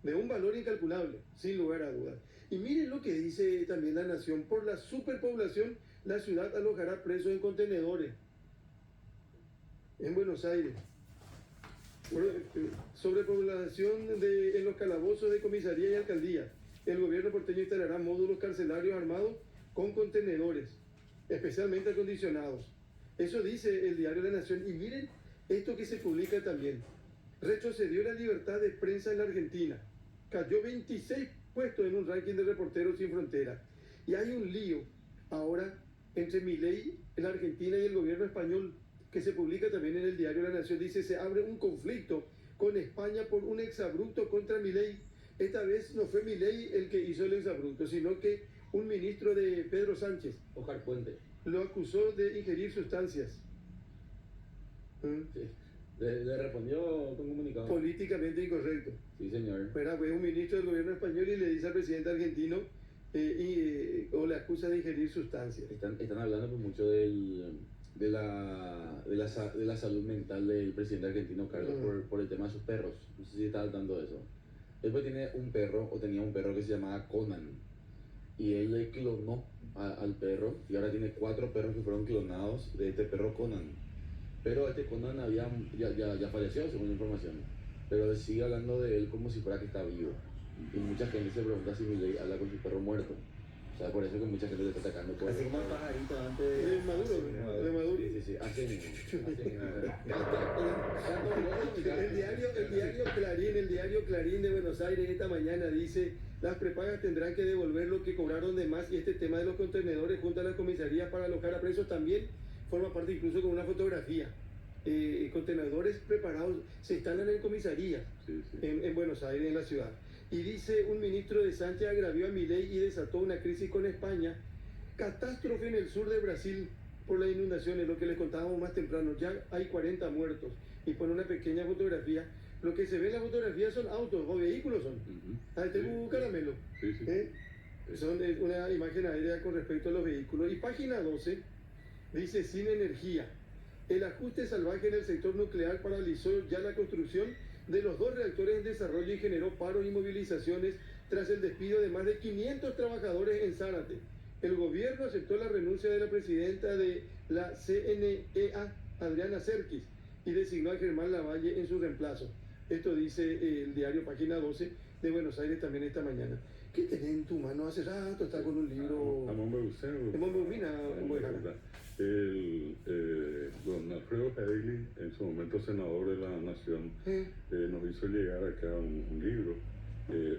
de un valor incalculable, sin lugar a dudas. Y miren lo que dice también La Nación, por la superpoblación, la ciudad alojará presos en contenedores. En Buenos Aires. Sobrepoblación en los calabozos de comisaría y alcaldía. El gobierno porteño instalará módulos carcelarios armados con contenedores, especialmente acondicionados. Eso dice el diario La Nación. Y miren esto que se publica también. Retrocedió la libertad de prensa en la Argentina. Cayó 26 puestos en un ranking de Reporteros Sin Fronteras. Y hay un lío ahora entre Milei en la Argentina y el gobierno español, que se publica también en el diario La Nación. Dice, se abre un conflicto con España por un exabrupto contra Milei. Esta vez no fue Milei el que hizo el exabrupto, sino que un ministro de Pedro Sánchez, Ojar Puente, lo acusó de ingerir sustancias. Sí. Le respondió con comunicado. Políticamente incorrecto. Sí, señor. Fue un ministro del gobierno español y le dice al presidente argentino o le acusa de ingerir sustancias. Están hablando pues mucho de la salud mental del presidente argentino Carlos por el tema de sus perros. No sé si está al tanto de eso. Él pues tiene un perro, o tenía un perro que se llamaba Conan, y él le clonó al perro, y ahora tiene 4 perros que fueron clonados de este perro Conan. Pero este Conan ya falleció, según la información, pero sigue hablando de él como si fuera que está vivo. Y mucha gente se pregunta si Milei habla con su perro muerto. O sea, por eso que mucha gente le está atacando. Así como el pajarito antes De Maduro, de Maduro. Sí, así mismo. El diario Clarín de Buenos Aires esta mañana dice, las prepagas tendrán que devolver lo que cobraron de más, y este tema de los contenedores junto a las comisarías para alojar a presos también forma parte, incluso con una fotografía. Contenedores preparados se instalan en comisarías en Buenos Aires, en la ciudad. Y dice, un ministro de Sánchez agravió a Milei y desató una crisis con España. Catástrofe en el sur de Brasil por las inundaciones, lo que les contábamos más temprano. Ya hay 40 muertos. Y pone una pequeña fotografía. Lo que se ve en la fotografía son autos o vehículos son. Caramelo. Son una imagen aérea con respecto a los vehículos. Y página 12 dice, sin energía. El ajuste salvaje en el sector nuclear paralizó ya la construcción de los 2 reactores en desarrollo y generó paros y movilizaciones tras el despido de más de 500 trabajadores en Zárate. El gobierno aceptó la renuncia de la presidenta de la CNEA, Adriana Serkis, y designó a Germán Lavalle en su reemplazo. Esto dice el diario Página 12 de Buenos Aires también esta mañana. ¿Qué tenés en tu mano? Hace rato está con un libro. Don Alfredo Caeli, en su momento senador de la Nación, nos hizo llegar acá un libro,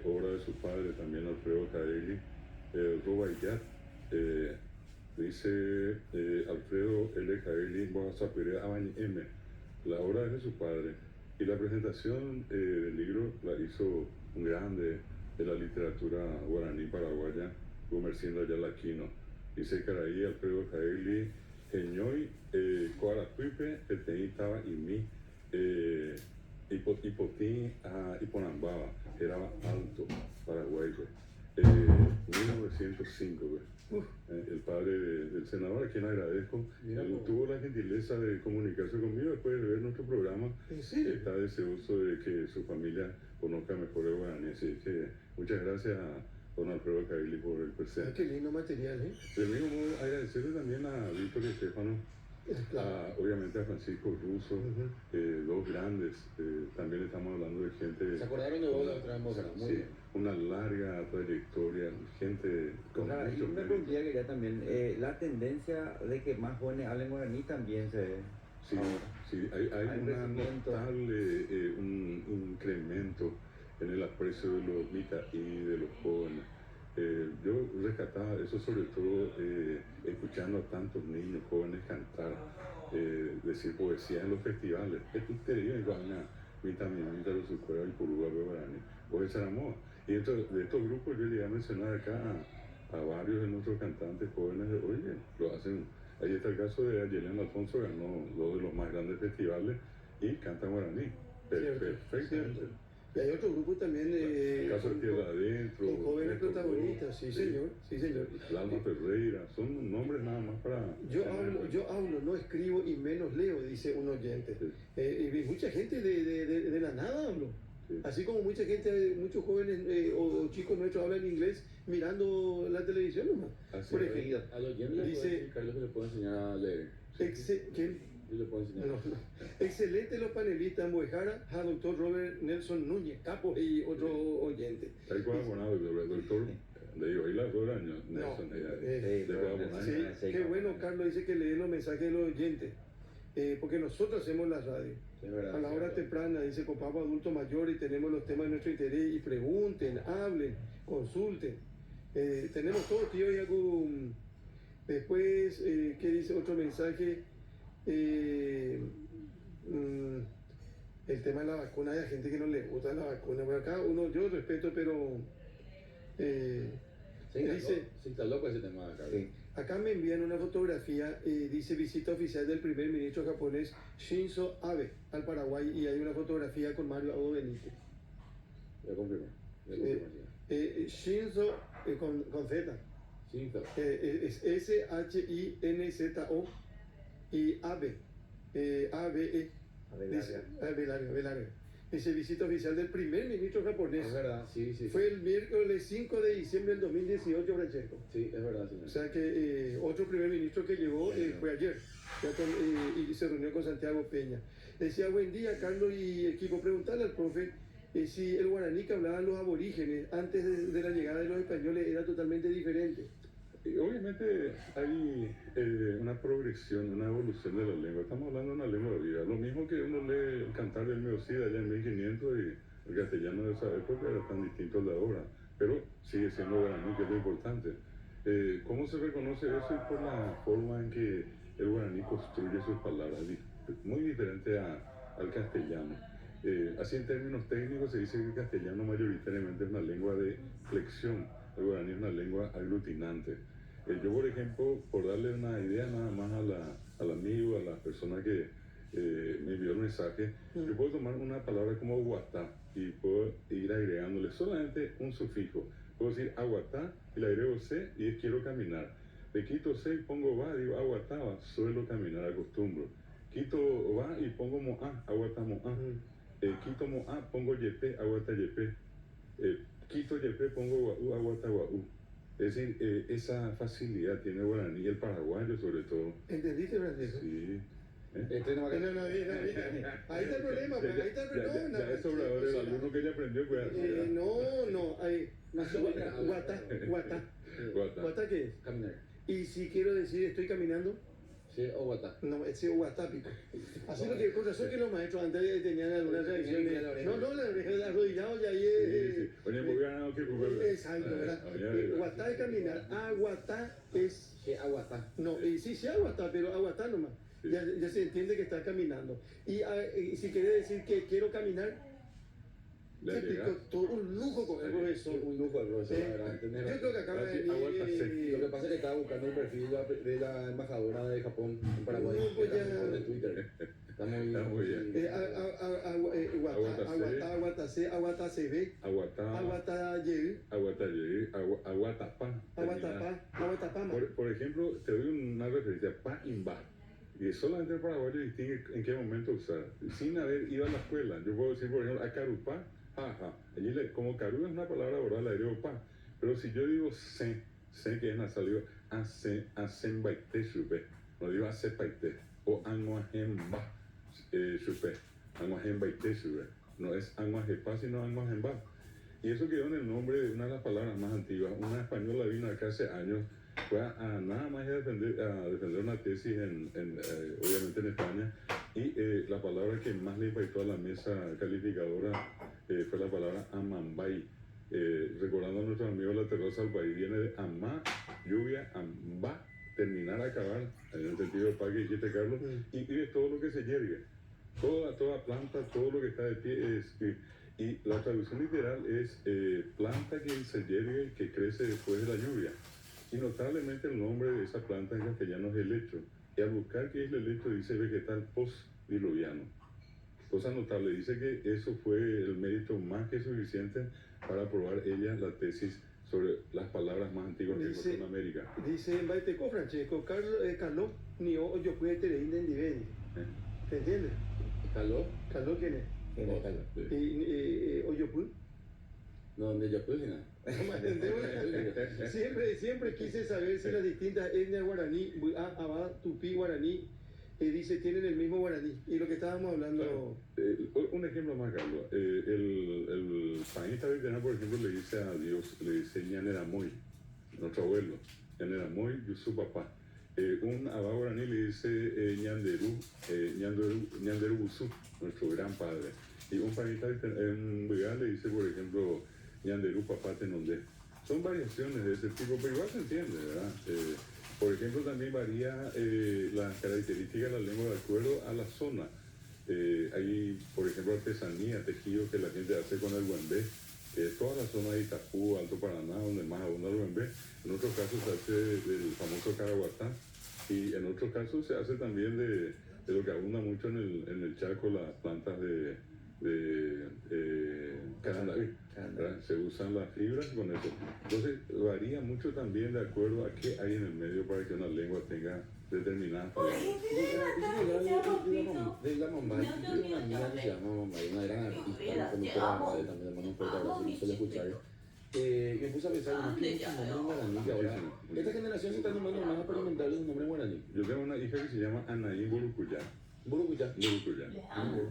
obra de su padre también, Alfredo Caeli, Rubaiyat. Dice Alfredo L. Caeli, Boazapere Abañ M. La obra es de su padre, y la presentación del libro la hizo un grande de la literatura guaraní paraguaya, Gumersindo Ayala Aquino. Isecaraí, Alfredo Jaeli, Geñoy, Coaratuipe, Eteitaba y mi, Ipotín a Iponambaba, era Alto, Paraguay, 1905, el padre del senador, a quien agradezco. Él tuvo la gentileza de comunicarse conmigo después de ver nuestro programa. Está deseoso de que su familia conozca mejor el guaraní. Así que muchas gracias a don Alfredo Cavilli por el presente. Qué lindo material, ¿eh? Del mismo modo, agradecerle también a Víctor y Estefano, obviamente a Francisco Russo, dos grandes. También estamos hablando de gente. ¿Se acordaron de vos la otra vez, Mozart? Muy Sí, bien. una larga trayectoria, gente con Ojalá, y mucho una mérito. preguntilla que ya también, la tendencia de que más jóvenes hablen guaraní también se ve. Sí, sí, hay Hay un crecimiento. notable un incremento en el aprecio de los micaí, de los jóvenes. Yo rescataba eso sobre todo escuchando a tantos niños jóvenes cantar, decir poesía en los festivales. Esto te digo, mitad de su cuerda y Purúa Guaraní, o esa era moda. Y dentro de estos grupos yo llegué a mencionar acá a varios de nuestros cantantes jóvenes, oye, lo hacen. Ahí está el caso de Ayelen Alfonso, ganó dos de los más grandes festivales y canta guaraní. Perfectamente. Y hay otro grupo también El caso de Tierra Adentro. con jóvenes Néstor protagonistas, Ross, sí señor, sí señor. Lalma Ferreira, son nombres nada más para. Yo hablo, no escribo y menos leo, dice un oyente. Sí. Y mucha gente de la nada hablo. Sí. Así como mucha gente, muchos jóvenes o chicos nuestros hablan inglés mirando la televisión nomás. Así Por es. ejemplo, A los oyentes le Dice- puedo decir, Carlos, que le puedo enseñar a leer. ¿quién? Yo le puedo enseñar. No, no. Excelente los panelistas Muejara, a doctor Robert Nelson Núñez, capo y otro oyente. Está ahí colaborado el doctor de Ibaila Roraño, Nelson. Sí, de Sí, qué bueno, Carlos dice que lee los mensajes de los oyentes, porque nosotros hacemos la radio. Es verdad. A la hora temprana, dice, con papá adulto mayor y tenemos los temas de nuestro interés y pregunten, hablen, consulten. Tenemos todo, tío, y hago... Después, ¿qué dice otro mensaje? El tema de la vacuna, hay gente que no le gusta la vacuna. Bueno, acá yo respeto, pero... dice- Se instaló con ese tema acá. Sí. Acá me envían una fotografía, dice visita oficial del primer ministro japonés Shinzo Abe al Paraguay y hay una fotografía con Mario Abdo Benítez. Ya confirmé. Ya confirmé. Shinzo con Z, Sí, instaló. es S-H-I-N-Z-O y Abe, A-B-E, dice, Abelardo. Dice visita oficial del primer ministro japonés. Es verdad, sí, sí. Fue el miércoles 5 de diciembre del 2018, Francesco. Sí, es verdad, señor. O sea que otro primer ministro que llegó fue ayer y se reunió con Santiago Peña. Decía, buen día, Carlos y equipo. Preguntarle al profe si el guaraní que hablaban los aborígenes antes de la llegada de los españoles era totalmente diferente. Y obviamente hay una progresión, una evolución de la lengua. Estamos hablando de una lengua viva. Lo mismo que uno lee el cantar del Meocida allá en 1500 y el castellano de esa época era tan distinto al de ahora. Pero sigue siendo guaraní, que es lo importante. ¿Cómo se reconoce eso? Es por la forma en que el guaraní construye sus palabras. Muy diferente al castellano. Así en términos técnicos se dice que el castellano mayoritariamente es una lengua de flexión. El guaraní es una lengua aglutinante. Yo, por ejemplo, por darle una idea nada más al amigo, a la persona que me envió el mensaje, yo puedo tomar una palabra como aguatá y puedo ir agregándole solamente un sufijo. Puedo decir aguatá y le agrego C y es quiero caminar. Le quito C y pongo va, digo aguatá, suelo caminar, acostumbro. Quito va y pongo moá, aguatá moá. Quito moá, pongo yepé, aguatá yepé. Quito yepé, pongo guaú, aguatá guaú. Es decir, esa facilidad tiene el guaraní y el paraguayo sobre todo. ¿Entendiste, Francisco? Sí. Este no va a No, no, bien. Ahí está el problema, pues, ahí está el problema. Ya es sobrador el alumno que ya aprendió. Pues, No, guatá. Guata. ¿Guatá qué es? caminar. Y si quiero decir estoy caminando, Sí, o guatá. no, es guatápico. Así lo que, con razón que los maestros antes tenían alguna tradición de... No, la oreja de arrodillado y ahí es... Sí. Oye, muy ganado que Exacto, ¿verdad? Guatá es caminar, aguatá es... Sí, aguatá. No, y sí, aguatá, pero aguatá nomás. Sí. Ya se entiende que está caminando. Y si quiere decir que quiero caminar, Le Te llegás. explicó todo un lujo con el Sí. profesor. Un lujo el profesor, la verdad. tenés Yo razón. creo que acaba de Lo que venir. pasa es que estaba buscando el perfil de la embajadora de Japón en Paraguay. No, pues ya- Está en Twitter. Está muy bien. Aguatacebe, Aguatá, Aguataye, Aguatayé, Aguatapá. Aguatapama. Por ejemplo, te doy una referencia, pa imba. Y solamente el paraguayo distingue en qué momento usar. Sin haber ido a la escuela. Yo puedo decir, por ejemplo, acarupá, jaja. Allí como caru es una palabra oral, le digo pa. Pero si yo digo sé que es nasal, digo hacen baite chupe. No digo hace paite. O anguajemba chupe. Anguajem baite chupe. No es anguajepa, sino anguajemba. Y eso quedó en el nombre de una de las palabras más antiguas. Una española vino acá hace años, fue a nada más a defender una tesis, obviamente en España, y la palabra que más le impactó a la mesa calificadora fue la palabra amambay. Recordando a nuestros amigos de la terraza del país, viene de amá, lluvia, amba, terminar, acabar, en el sentido del pa que dijiste, Carlos, y es todo lo que se yergue. Toda planta, todo lo que está de pie es... Y la traducción literal es planta que se yergue, que crece después de la lluvia. Y notablemente el nombre de esa planta en castellano es helecho. Y al buscar qué es el helecho dice vegetal postdiluviano. Cosa notable, dice que eso fue el mérito más que suficiente para aprobar ella la tesis sobre las palabras más antiguas que encontró en América. Dice en Baiteco, Francesco, Carlos, ni yo pude tener individi. ¿Te entiendes? ¿Caló? Carlos, ¿quién es? ¿Quién es Carlos? Y Oyopul. No, donde yo pues nada. Siempre quise saber si las distintas etnias guaraní, Abá, Tupí, guaraní, dice, tienen el mismo guaraní. Y lo que estábamos hablando. Un ejemplo más, Carlos. El país tradicional, por ejemplo, le dice a Dios, le dice Ñaneramoy, nuestro abuelo. Ñaneramoy, su papá. Un Abá guaraní le dice Ñanderu Busú, nuestro gran padre. Y un país en Bugal le dice, por ejemplo, Ñanderu papá Tenondé. Son variaciones de ese tipo, pero igual se entiende, ¿verdad? Por ejemplo, también varía las características de la lengua de acuerdo a la zona. Hay, por ejemplo, artesanía, tejido que la gente hace con el huembé. Toda la zona de Itapú, Alto Paraná, donde más abunda el huembé. En otros casos se hace del famoso caraguatá. Y en otros casos se hace también de lo que abunda mucho en el Chaco, las plantas de carandaví. Se usan las fibras con eso. Entonces varía mucho también de acuerdo a qué hay en el medio para que una lengua tenga determinadas palabras. De la Mambay, tiene una amiga que se llama Mambay, una gran artista, una conductora de también de mano un fuerte abrazo, no suele escuchar. Y me puse a pensar, ¿no tiene muchos nombres en guaraní que ahora? Esta generación se está animando más a experimentar los nombres en guaraní. Yo tengo una hija que se llama Anaí Burucuyá. Burucuyá.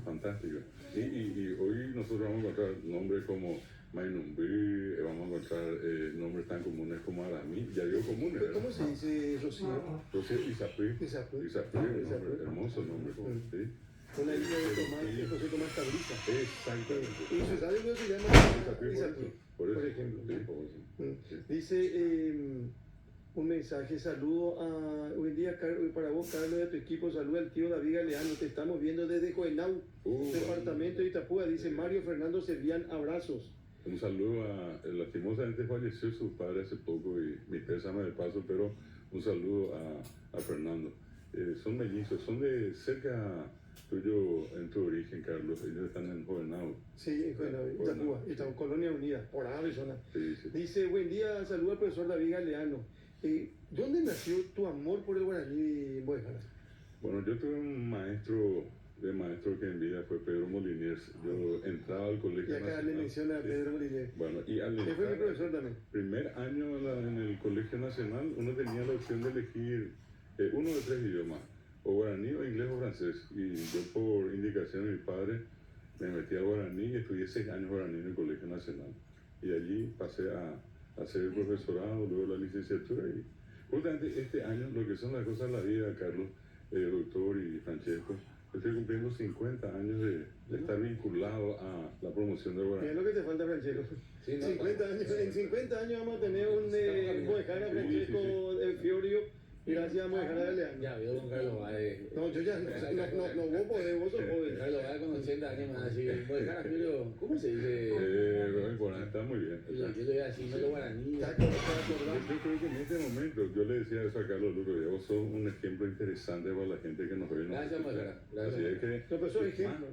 Fantástico. Y hoy nosotros vamos a encontrar nombres como Mainumbí, vamos a encontrar nombres tan comunes como Aramí, ya digo comunes. ¿Cómo se dice Rocío? Entonces, Isapí, Isapí. hermoso nombre. ¿Sí? Una hija de José Tomás Tabliza. Exactamente. Y su radio se llama Isapí, Por por ejemplo. Sí. Dice un mensaje, saludo a buen día para vos, Carlos, y a tu equipo, saludo al tío David Galeano, te estamos viendo desde Joenau, departamento de Itapúa, dice Mario Fernando Servián, abrazos. Un saludo lastimosamente falleció su padre hace poco y mi pésame de paso, pero un saludo a Fernando. Son mellizos, son de cerca tuyo en tu origen, Carlos, ellos están en Jovenau. Sí, en Joenau, Itapúa, Itapúa, Colonia Unida, por Arizona. Sí. Dice, buen día, saludo al profesor David Galeano. ¿Dónde nació tu amor por el guaraní, Buejara? Bueno, yo tuve un maestro que en vida fue Pedro Moliniers. Yo entraba al colegio Y acá nacional. le menciona a Pedro Moliniers. Bueno, y al Que fue mi profesor también. primer año en el colegio nacional, uno tenía la opción de elegir uno de 3 idiomas, o guaraní, o inglés o francés. Y yo, por indicación de mi padre, me metí al guaraní y estudié 6 años guaraní en el colegio nacional. Y allí pasé a hacer el profesorado, luego la licenciatura. Y justamente este año, lo que son las cosas de la vida, Carlos, doctor y Francesco, estoy cumpliendo 50 años de estar vinculado a la promoción del guaraní. Mira lo que te falta, Francesco. Sí, no, 50 años, en 50 años vamos a tener un Buejara, Francesco, Fiorio, Gracias, vamos a dejar a Leandro. Ya veo con Carlos Valle. No, yo ya, no, vos podés, vos sos joven. Carlos Valle con 80 años más así. Voy a dejar a Julio, ¿cómo se dice? Bueno, está muy bien. Yo le voy a decir, no lo guaraní. Está acordado. Yo creo que en este momento, yo le decía eso a Carlos Luco, y vos sos un ejemplo interesante para la gente que nos ve. Gracias, Moscara. Así es que, No, pero sos ejemplo,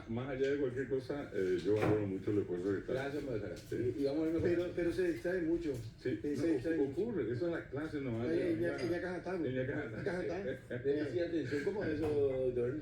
más allá de cualquier cosa, yo valoro mucho el esfuerzo que está. Gracias, Moscara. Sí. Y vamos a vernos. Pero se distrae mucho. Sí, se no, distrae mucho. ocurre, eso es la clase nomás. Ella caja está. Déficit de atención, ¿cómo es eso, doctor?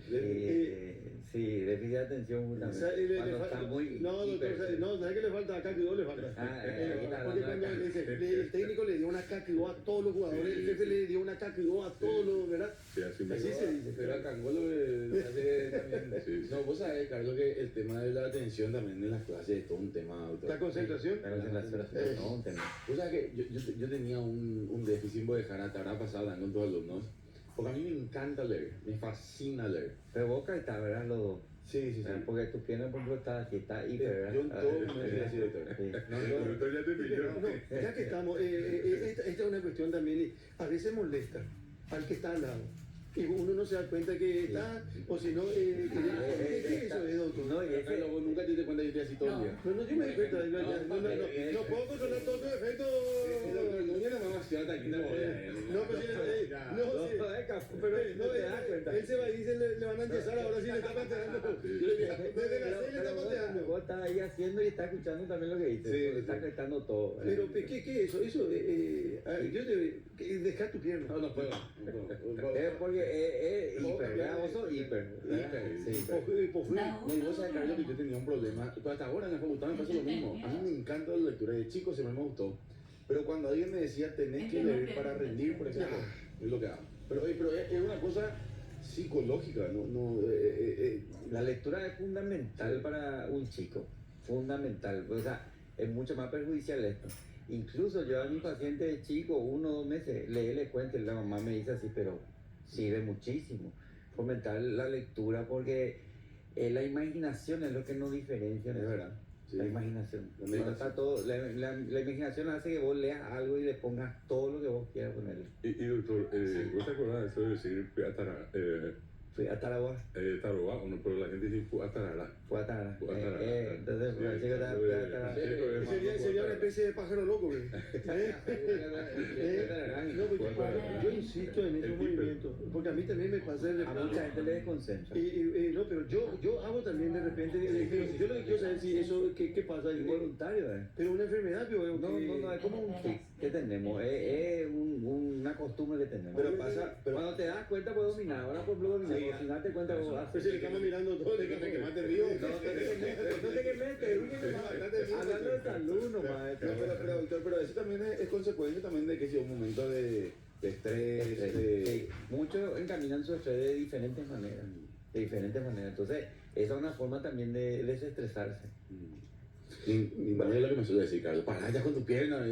Sí, déficit de atención justamente. Cuando está muy No, doctor, hiper- no, ¿sabes qué le falta? Acá quedó, le falta. ahí está Porque hablando cuando acá. el técnico le dio una caquidó a todos los jugadores, el jefe le dio una caquidó a todos los, ¿verdad? Sí, así me Así se dice. Pero a Cangolo le hace también. Sí, sí. No, vos sabés, Carlos, que el tema de la atención también en las clases es todo un tema, doctor. La concentración. La concentración, no, un tema. Vos sabés que yo tenía un déficit en dejar, te habrá pasado hablando con tus alumnos, porque a mí me encanta leer, me fascina leer. Pero Boca está, ¿verdad? Los dos. Sí, sí, sí. Porque tu pierna, por ejemplo, está aquí, está hiper, ¿verdad? Yo en todo me decía así, doctor. Sí. El doctor ya te pilló. No, ya que estamos, esta es una cuestión también, a veces molesta al que está al lado. Y uno no se da cuenta que está, o si no, ¿qué es eso de doctor? No, y ese- Carlos, vos nunca te diste cuenta que yo estoy así todo el día. No, yo me di cuenta, no puedo controlar todo tu efecto. Doctor, no viene más ciudad aquí, no voy a No, pero sí, pero no, él se va a ir, le van a empezar ahora sí le está pateando. Desde la serie le está pateando. Vos estás ahí haciendo y estás escuchando también lo que dices. Sí, Porque estás gritando todo. Pero, ¿qué es eso? Eso, yo te dejar tu pierna. No, no puedo. Es porque es hiper, ¿verdad? Vos sos hiper. Sí. No, y vos sabés, Carlos, que yo tenía un problema, pero hasta ahora en la facultad me pasa lo mismo. A mí me encanta la lectura, de chico siempre me gustó, pero cuando alguien me decía, tenés que leer para rendir, por ejemplo, es lo que hago. Pero es una cosa psicológica, La lectura es fundamental para un chico. Fundamental. O sea, es mucho más perjudicial esto. Incluso yo a mi paciente chico, 1 o 2 meses, le cuento y la mamá me dice así, pero sirve muchísimo fomentar la lectura porque la imaginación es lo que nos diferencia. Es verdad. Sí. La imaginación. La imaginación. Está todo, la imaginación hace que vos leas algo y le pongas todo lo que vos quieras ponerle. Y doctor, ¿vos te acordás de eso de decir Peatara? Fui a Taragua, Taroba, pero la gente dice Puatarara. fue a Tarara. Puatarara. Entonces, Sí, el chico estaba eso fue a de- Tarara. sí, eso de- Sería una especie de pájaro loco, güey. No, porque yo insisto en esos movimientos, porque a mí también me pasa de A mucha gente le desconcentra. no, pero yo hago también de repente, yo lo que quiero saber si eso, ¿qué pasa? Involuntario, Pero una enfermedad, yo veo No, es como un tic que tenemos, es una costumbre que tenemos. Pero pasa, Cuando te das cuenta puedes dominar, ahora por ejemplo dominar, Sí, si no te cuenta vos Pues si le estamos mirando todo, le Déjame que mate el río. No te quemes, hablando de salud nomás. Pero eso también es consecuencia también de que si un momento de estrés, Sí, muchos encaminan su estrés de diferentes maneras. Entonces, esa es una forma también de desestresarse. Mi madre es lo que me suele decir, Carlos, para ya con tu pierna.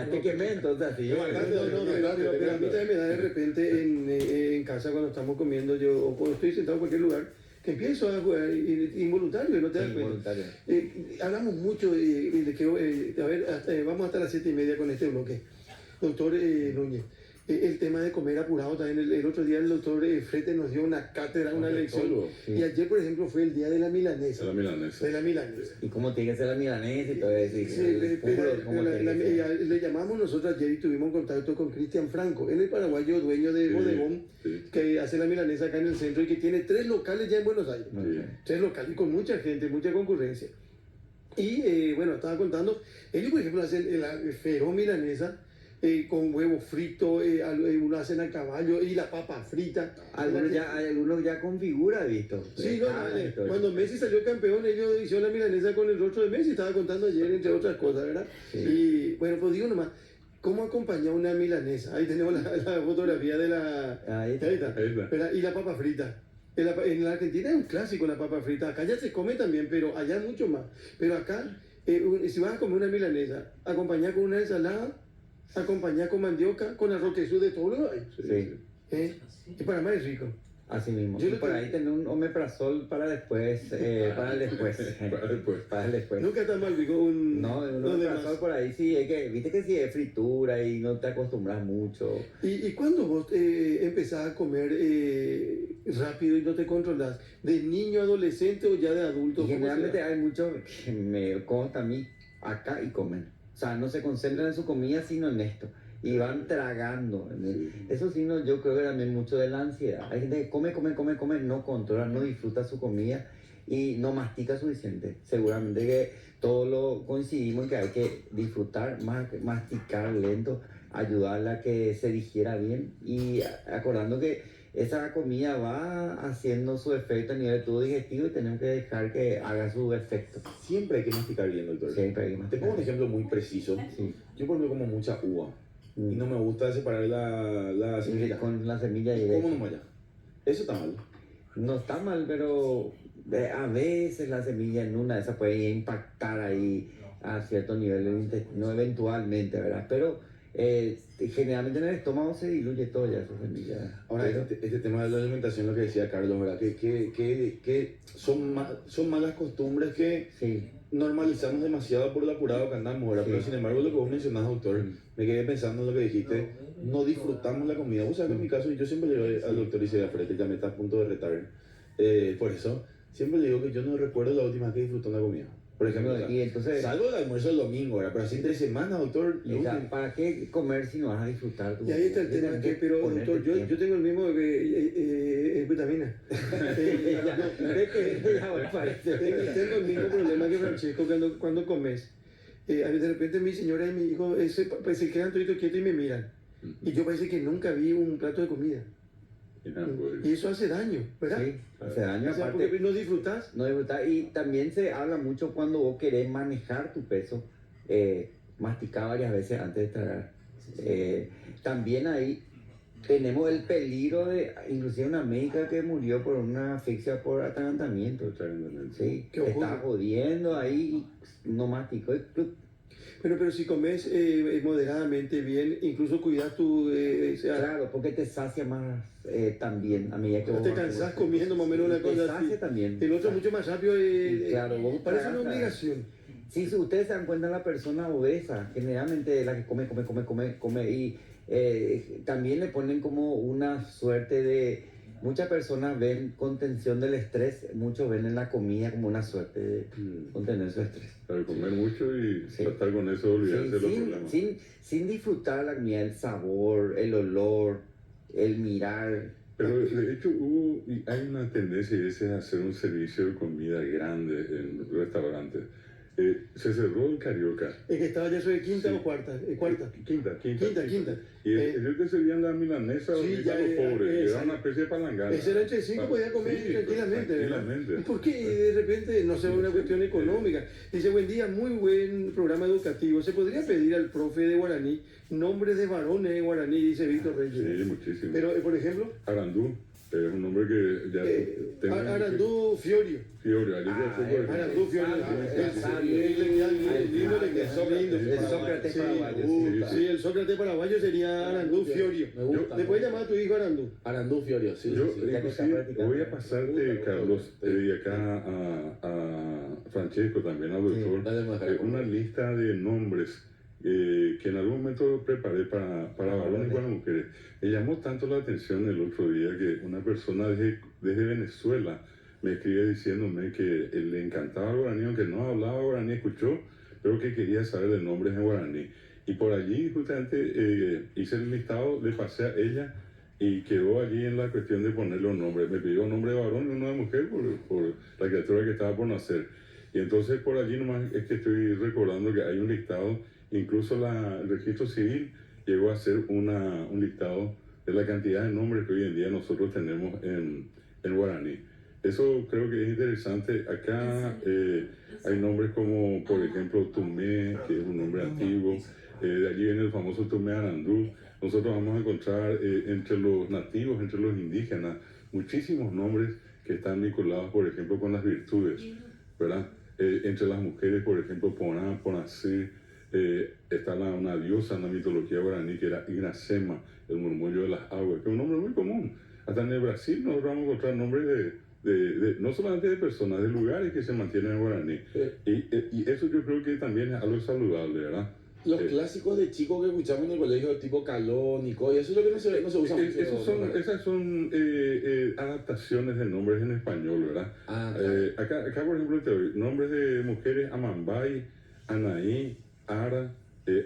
Te quemé, entonces así. No, pero a mí también me da de repente en casa cuando estamos comiendo, yo o cuando estoy sentado en cualquier lugar, que empiezo a jugar involuntario y no te das cuenta. Involuntario. Hablamos mucho de que, a ver, vamos hasta las 7:30 con este bloque. Doctor Núñez, el tema de comer apurado también. El otro día el doctor Frete nos dio una cátedra, una lección. Sí. Y ayer, por ejemplo, fue el día de la milanesa. La milanesa. De la milanesa. ¿Y cómo tiene que ser la milanesa y todo eso? Y Sí, el puro, ¿cómo tiene que ser? le llamamos nosotros ayer y tuvimos contacto con Cristian Franco. Él es paraguayo, dueño de bodegón, Sí. que hace la milanesa acá en el centro y que tiene 3 locales ya en Buenos Aires. Muy bien. 3 locales y con mucha gente, mucha concurrencia. Y bueno, estaba contando, ellos por ejemplo hacen la feró milanesa con huevo frito, uno hacen a caballo y la papa frita. Hay algunos ya con figura, visto. Sí, cuando Messi salió campeón, ellos hicieron la milanesa con el rostro de Messi, estaba contando ayer, entre otras cosas, ¿verdad? Sí. Y bueno, pues digo nomás, ¿cómo acompañar una milanesa? Ahí tenemos la fotografía de la... Ahí está. Ahí está. ¿verdad? Y la papa frita. En la Argentina es un clásico la papa frita, acá ya se come también, pero allá mucho más. Pero acá, si vas a comer una milanesa, acompañar con una ensalada, acompañar con mandioca, con arroz queso, de todo lo hay. Sí. Y para más es rico. Así mismo. Yo Y lo por que- ahí tener un omeprazol para después, para el después. Para después. Para el después. Nunca está mal, digo, un... No, un los omeprazol demás. por ahí sí, es que, viste que si es fritura y no te acostumbras mucho. ¿Y cuándo vos empezás a comer rápido y no te controlas? ¿De niño, adolescente o ya de adulto? Y ¿Cómo generalmente será? hay muchos que me consta a mí acá y comen. O sea, no se concentran en su comida, sino en esto. Y van tragando. Eso sí, no, yo creo que también mucho de la ansiedad. Hay gente que come, come, come, come, no controla, no disfruta su comida y no mastica suficiente. Seguramente que todos lo coincidimos en que hay que disfrutar, masticar lento, ayudarla a que se digiera bien y acordando que esa comida va haciendo su efecto a nivel de tubo digestivo y tenemos que dejar que haga su efecto. Siempre hay que masticar bien, doctor. Siempre hay que Te masticar. pongo un ejemplo muy preciso. Sí. Yo por ejemplo como mucha uva y no me gusta separar la Sí, semilla. con la semilla ¿Cómo directa. nomás ya? Eso está mal. No está mal, pero a veces la semilla en una de esas puede impactar ahí a cierto nivel del intestino, eventualmente, ¿verdad? Pero generalmente en el estómago se diluye todo ya esa semilla. Ahora, Pero- este tema de la alimentación, lo que decía Carlos, ¿verdad? Que son malas costumbres que Sí, normalizamos demasiado por lo apurado que andamos, ¿verdad? Sí. Pero sin embargo, lo que vos mencionás, doctor, me quedé pensando en lo que dijiste, no disfrutamos la comida. Vos sabés que en mi caso, yo siempre le digo al doctor Isaiah Frete, ya me está a punto de retar, por eso, siempre le digo que yo no recuerdo la última vez que disfrutó una comida. Por ejemplo, o sea, y entonces, salgo del almuerzo el domingo, ¿verdad? Pero así entre semana, doctor, o sea, ¿para qué comer si no vas a disfrutar tu Y ahí está el comida? tema, Tienes pero ponerte doctor, yo tiempo. tengo el mismo vitamina. Ve que ya me parece. Tengo el mismo problema que Francesco cuando comes. De repente mi señora y mi hijo pues, se quedan toditos quietos y me miran. Y yo parece que nunca vi un plato de comida. Y nada, pues, Y eso hace daño, ¿verdad? Sí, hace daño O sea, aparte. porque no disfrutas. No disfrutar. Y también se habla mucho cuando vos querés manejar tu peso, masticar varias veces antes de tragar. También ahí tenemos el peligro de, inclusive una médica que murió por una asfixia por atragantamiento. totalmente. Sí, Qué ojo. está jodiendo ahí y no masticó y ¡plup! Pero si comes moderadamente bien, incluso cuidas tu... Claro, porque te sacia más también a medida que no vos te vas cansás comiendo. comiendo más o menos una Te cosa sacia así. también. El otro mucho más rápido. Claro, vos parece tragás, una tragás. obligación. Sí, si ustedes se dan cuenta, la persona obesa, generalmente la que come y también le ponen como una suerte de... Muchas personas ven contención del estrés, muchos ven en la comida como una suerte de contener su estrés. Para comer mucho y Sí. tratar con eso, olvidarse de los problemas. Sin disfrutar la comida, el sabor, el olor, el mirar. Pero de hecho hay una tendencia y es hacer un servicio de comida grande en restaurantes. Se cerró el Carioca. Es que estaba ya sobre quinta Sí. o cuarta. Cuarta. Quinta. Quinta. Y ellos te servían la milanesa Sí, a ya, los pobres. Era esa. una especie de palangana. Ese era entre cinco, Pa- podía comer sí, tranquilamente. ¿verdad? tranquilamente. ¿Y por qué de repente, no sé, una cuestión económica? Dice, buen día, muy buen programa educativo. ¿Se podría pedir al profe de guaraní nombres de varones de guaraní? Dice Víctor Reyes. Sí, muchísimo. Pero, por ejemplo, Arandú es un nombre que ya tengo- Arandú Fiorio. Fiorio, allí ya fue por Arandú Fiorio. El Sócrates paraguayo. Sí, el Sócrates paraguayo sería Arandú Fiorio. Me gusta. ¿Le puedes llamar a tu hijo Arandú? Arandú Fiorio, sí. Yo sí. Ya que está inclusive practicando. voy a pasarte, Carlos, y acá a Francesco, también al doctor, Dale, Maja. una lista de nombres que en algún momento preparé para varones y para mujeres. Me llamó tanto la atención el otro día que una persona desde Venezuela me escribe diciéndome que le encantaba el guaraní, aunque no hablaba guaraní, escuchó, pero que quería saber de nombres en guaraní. Y por allí justamente hice el listado, le pasé a ella y quedó allí en la cuestión de poner los nombres. Me pidió un nombre de varón y uno de mujer por la criatura que estaba por nacer. Y entonces por allí nomás es que estoy recordando que hay un listado, incluso el registro civil llegó a hacer un listado de la cantidad de nombres que hoy en día nosotros tenemos en guaraní. Eso creo que es interesante. Acá hay nombres como, por ejemplo, Tumé, que es un nombre antiguo. De allí viene el famoso Tumé Arandú. Nosotros vamos a encontrar entre los nativos, entre los indígenas, muchísimos nombres que están vinculados, por ejemplo, con las virtudes, ¿verdad? Entre las mujeres, por ejemplo, Porán, Ponacé, está una diosa en la mitología guaraní que era Iracema, el murmullo de las aguas, que es un nombre muy común. hasta en el Brasil nosotros vamos a encontrar nombres no solamente de personas, de lugares que se mantienen en guaraní. Y eso yo creo que también es algo saludable, ¿verdad? Los clásicos de chicos que escuchamos en el colegio, tipo Caló, Nico, y eso es lo que no se usa mucho. Esas son adaptaciones de nombres en español, ¿verdad? Claro. Acá, por ejemplo, te doy nombres de mujeres: Amambay, Anaí, Ara,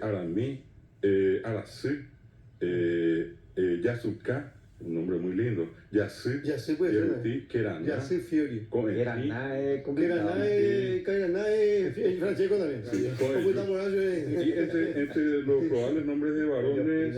Aramí, Arasí, Yasuká, un nombre muy lindo, Yasí, Queraná, Yasí Fiori. Queraná es complicado. Queraná es francés también. Sí, Como está por ahí, y entre los probables nombres de varones,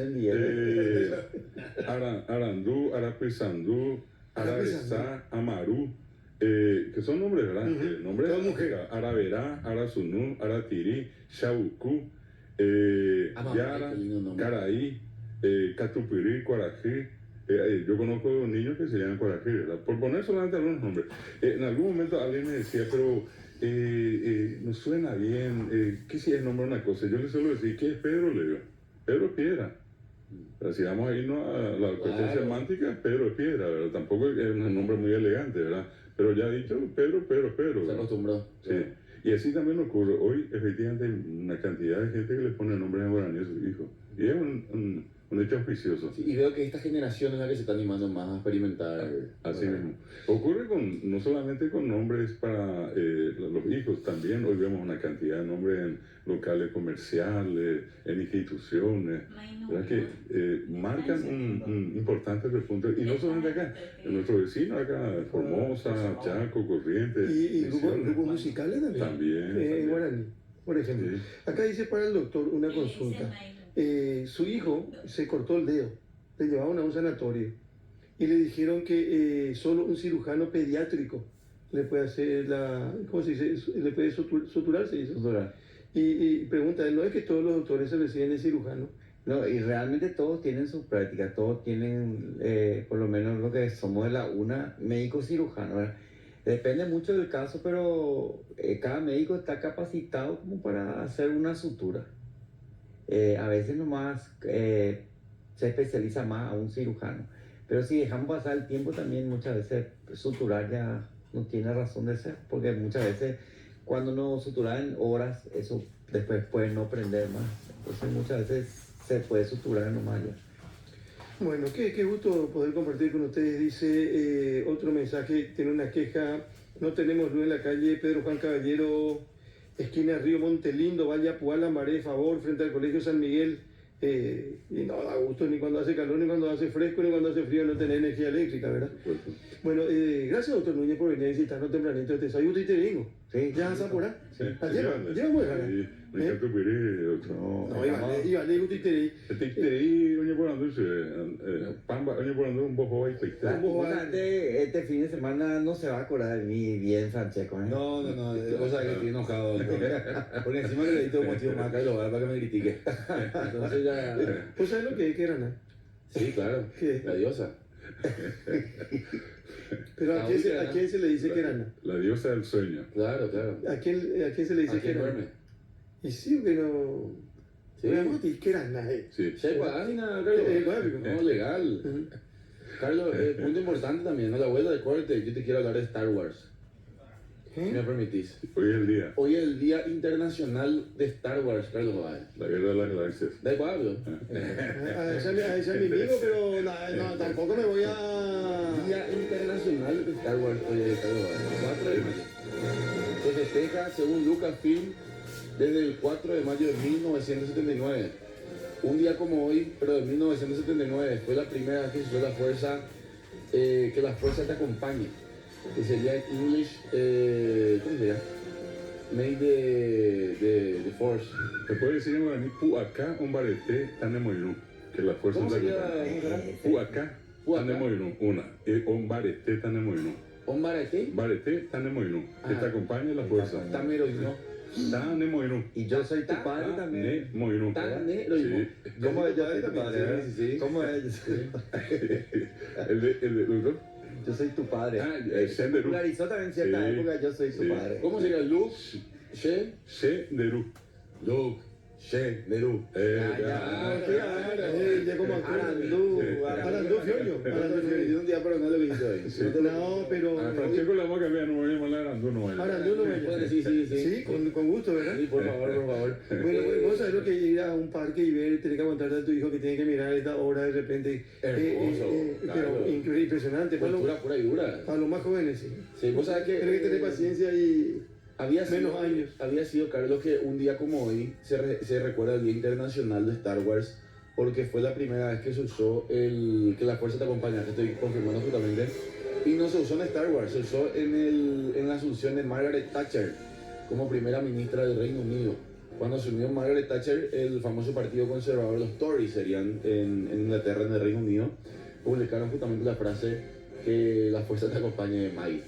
Arandú, Arapizandú, Arabesá, Amarú, que son nombres, ¿verdad? Nombres de mujer: Araverá, Arasunú, Aratirí, Shaucú, Yara, Caraí, Catupirí, Cuarají. Yo conozco niños que se llaman Cuarají, ¿verdad? Por poner solamente algunos nombres. En algún momento alguien me decía, pero no suena bien, ¿qué si es nombre una cosa? Yo le suelo decir, ¿qué es Pedro? Le digo, Pedro es piedra. Pero si vamos a irnos a la cuestión semántica, Pedro es piedra, ¿verdad? Tampoco es un nombre muy elegante, ¿verdad? Pero ya he dicho, Pedro. Se acostumbró. Sí. Y así también ocurre. Hoy, efectivamente, hay una cantidad de gente que le pone nombres en guaraní a sus hijos. Y es un hecho auspicioso. Sí, y veo que esta generación es la que se está animando más a experimentar. Así mismo. Ocurre no solamente con nombres para los hijos, también hoy vemos una cantidad de nombres en locales comerciales, en instituciones, ¿verdad? Que marcan un importante repunte. Y no solamente acá, en nuestro vecino acá, Formosa, Chaco, Corrientes. Y grupos musicales también. También. Guaraní, por ejemplo. Sí. Acá dice para el doctor una consulta. Su hijo se cortó el dedo, le llevaron a un sanatorio y le dijeron que solo un cirujano pediátrico le puede hacer ¿cómo se dice? Le puede suturar, se dice. Suturar. Y pregunta, ¿no es que todos los doctores se reciben de cirujano? No, y realmente todos tienen sus prácticas, todos tienen, por lo menos lo que somos de la UNA, médico cirujano, ¿verdad? Depende mucho del caso, pero cada médico está capacitado como para hacer una sutura. A veces nomás se especializa más a un cirujano, pero si dejamos pasar el tiempo también muchas veces suturar ya no tiene razón de ser, porque muchas veces cuando no suturar en horas, eso después puede no prender más, entonces muchas veces se puede suturar nomás ya. Bueno, qué gusto poder compartir con ustedes. Dice otro mensaje, tiene una queja: no tenemos luz en la calle Pedro Juan Caballero, esquina Río Montelindo, Valle Apuala, Maré Favor, frente al Colegio San Miguel. Y no da gusto ni cuando hace calor, ni cuando hace fresco, ni cuando hace frío no tener energía eléctrica, ¿verdad? Bueno, gracias, doctor Núñez, por venir a visitarnos tempranito. Te saludo y te vengo. Sí. ¿Ya vas a apurar? Sí. Llevamos a ganar. Me encanta doctor. No, iba a leer un titeré. Titeré, oye, por andar, Pamba, oye, por andar un poco ahí, Este fin de semana no se va a acordar de mí bien, Francesco. No, o sea que estoy enojado. Porque encima que le di todo motivo más acá y lo va para que me critique. Entonces ya. ¿Vos sabés lo que es Queraná? Sí, claro. ¿Qué? La diosa. Pero ¿a quién se le dice Queraná? La diosa del sueño. Claro. ¿A quién se le dice ¿A quién Queraná? duerme? Y sí, que no. Sí. No te Queraná, Sí. Sí, Guadalina, Carlos. No, legal. Carlos, punto importante también, ¿no? La vuelta de corte, yo te quiero hablar de Star Wars. ¿Me permitís? Hoy es el día. Hoy es el Día Internacional de Star Wars, Carlos Valle. La guerra de las galaxias. Da igual, ¿no? Ese es mi amigo, pero no, tampoco me voy a. Día Internacional de Star Wars, oye, Carlos Valle. 4 de mayo. Se festeja, según Lucasfilm, desde el 4 de mayo de 1979. Un día como hoy, pero de 1979, fue la primera vez que se usó la fuerza, que la fuerza te acompañe. Que sería en English, ¿cómo se llama? Made the Force. Se puede decir en guaraní, Puacá, Ombarete, Tanemoirú, que la fuerza ¿Cómo te sería? acompaña. Puacá, Tanemoirú, una. Ombarete, Tanemoirú. ¿Ombarete? Barete, Tanemoirú, que te acompaña la fuerza. Tameroino. Tanemoirú. Y yo soy tu padre también. Tanemoirú. Taneroino. Sí. ¿Cómo es? Yo padre soy tu también, padre. sí. ¿Cómo es? El de doctor. Yo soy tu padre. Senderú. Popularizó también en cierta Sí. época, yo soy tu Sí. padre. ¿Cómo sería? Luke, She, Senderú. Luke. Che, Nerú. Ya como Arandú, Arandú Fiorio. Un día, pero no lo he visto ahí. Sí. No, pero A Francesco le vamos a cambiar, no voy a llamar a Arandú, no vaya. Arandú no Bueno, vaya. sí. Sí, con gusto, ¿verdad? Sí, por favor, por favor. Bueno, vos sabés lo que ir a un parque y ver, tener que aguantarte a tu hijo que tiene que mirar a esta hora de repente. Hermoso, Pero claro. impresionante. Cultura pura y dura. Para los más jóvenes, sí. Sí, vos sabés que. Tienes que tener paciencia y menos años. Había sido, Carlos, que un día como hoy se recuerda el Día Internacional de Star Wars porque fue la primera vez que se usó que la fuerza te acompaña, que estoy confirmando justamente. Y no se usó en Star Wars, se usó en la asunción de Margaret Thatcher como primera ministra del Reino Unido. Cuando asumió Margaret Thatcher, el famoso partido conservador, los Tories serían en Inglaterra, en el Reino Unido, publicaron justamente la frase que la fuerza te acompañe, Maggie.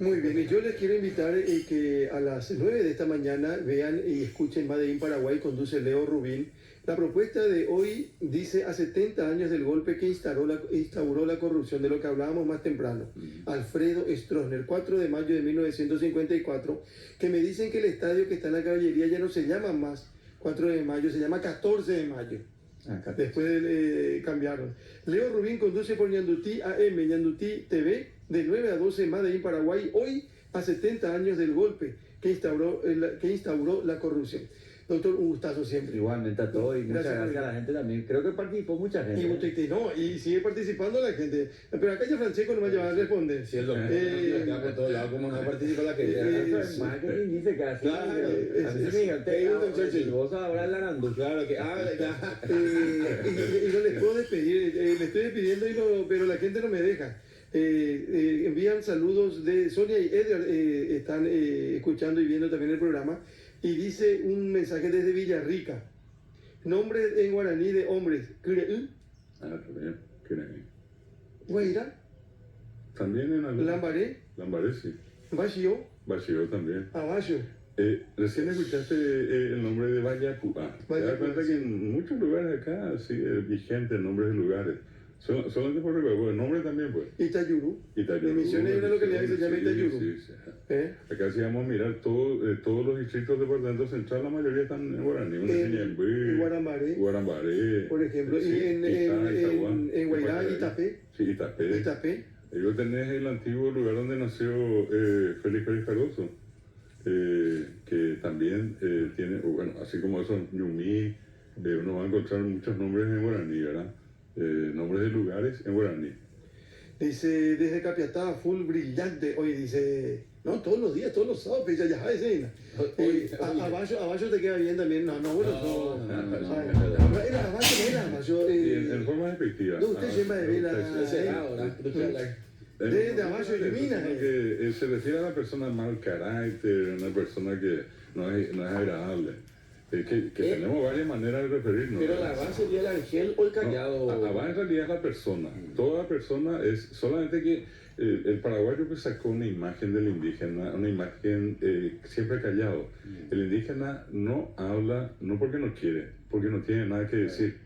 Muy bien, y yo les quiero invitar que a las 9 de esta mañana vean y escuchen Made in Paraguay, conduce Leo Rubín. La propuesta de hoy dice a 70 años del golpe que instauró la corrupción, de lo que hablábamos más temprano. Alfredo Stroessner, 4 de mayo de 1954, que me dicen que el estadio que está en la caballería ya no se llama más 4 de mayo, se llama 14 de mayo. Después cambiaron. Leo Rubín conduce por Ñandutí AM, Ñandutí TV, de 9 a 12, Made in Paraguay, hoy a 70 años del golpe que instauró la corrupción. Doctor, un gustazo siempre. Igualmente a todos y muchas Gracias, gracias a la gente también. Creo que participó mucha gente. Y sigue participando la gente. Pero acá ya Francesco no me va a responder. Sí, el doctor queda por todos lados, como no participa la gente. Eso es marketing, dice que así. Claro, Así se me dijo, vos ahora el Arandú. Claro que, Y no les puedo despedir, le estoy despidiendo, pero la gente no me deja. Envían saludos de Sonia y Edgar, están escuchando y viendo también el programa, y dice un mensaje desde Villarrica. Nombres en guaraní de hombres. También. Guaira, También en algún... Lambaré, Lambaré, sí. Baxió, Bachilló también. Abajo. Recién escuchaste el nombre de Vallacua. Te das Vallacua, cuenta sí. que en muchos lugares acá sigue vigente el nombre de lugares. Solamente por recuerdo, el nombre también, pues. Itayurú. Itayurú. En Misiones hay una localidad que se llama Itayurú. Sí. ¿Eh? Acá si vamos a mirar todos los distritos del departamento central, la mayoría están en guaraní. En Guarambaré, Guarambaré. por ejemplo, sí, y Itagua, en Guairá, Guayaquil. Itapé. Sí, Itapé. Itapé. Ahí vos tenés el antiguo lugar donde nació Félix Pérez Caroso, que también tiene, bueno, así como eso, Ñumí, uno va a encontrar muchos nombres en guaraní, ¿verdad? Nombres de lugares en guaraní. Dice, desde Capiatá, full brillante. Oye, dice, no, todos los días, todos los sábados, ya es. Abajo te queda bien también. No, bueno, no. Era abajo, no era abajo. En forma despectiva. No, usted siempre de vela. Desde abajo ilumina. Que se refiere a la persona de mal carácter, una persona que no es agradable. Que tenemos varias maneras de referirnos. Pero la base sería el argel o el callado. Abad en realidad es la persona. Toda persona es solamente que el paraguayo que sacó una imagen del indígena, una imagen siempre callado. El indígena no habla, no porque no quiere, porque no tiene nada que decir.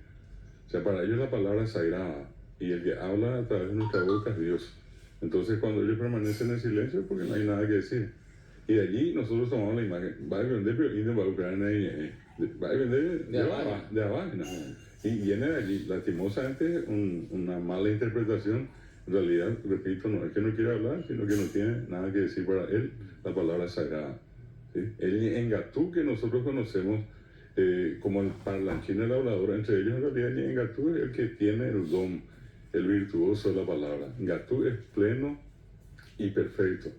O sea, para ellos la palabra es sagrada y el que habla a través de nuestra boca es Dios. Entonces cuando ellos permanecen en silencio es porque no hay nada que decir. Y de allí nosotros tomamos la imagen. Va a vender, pero indio va a buscar en ahí. Va a vender de abajo. Y viene de allí, lastimosamente, una mala interpretación. En realidad, repito, no es que no quiera hablar, sino que no tiene nada que decir para él. La palabra es sagrada. ¿Sí? El Engatú que nosotros conocemos como el parlanchín, el hablador, entre ellos en realidad el Engatú es el que tiene el don, el virtuoso de la palabra. Engatú es pleno y perfecto,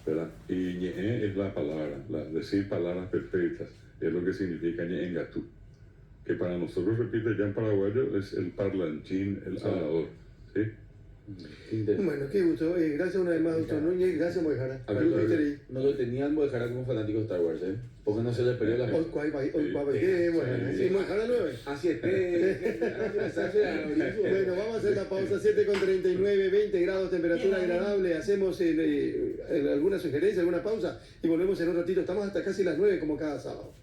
¿verdad? Y ñe es la palabra, decir palabras perfectas, es lo que significa ñe Engatú, que para nosotros, repito, ya en paraguayo es el parlanchín, el hablador, ¿sí? Bueno, qué gusto. Gracias una vez más, doctor Núñez. Gracias, Mojara. No lo tenían Mojara como fanático de Star Wars, porque no se le perdió la Hoy, Mojara 9. Así es. Bueno, vamos a hacer la pausa, 7:39, 20 grados, temperatura agradable. Hacemos alguna sugerencia, alguna pausa y volvemos en un ratito. Estamos hasta casi las 9 como cada sábado.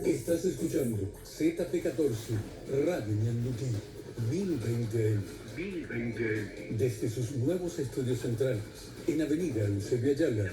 Estás escuchando ZP14, Radio Ñandutí, 1020M. Desde sus nuevos estudios centrales, en Avenida Eusebio Ayala,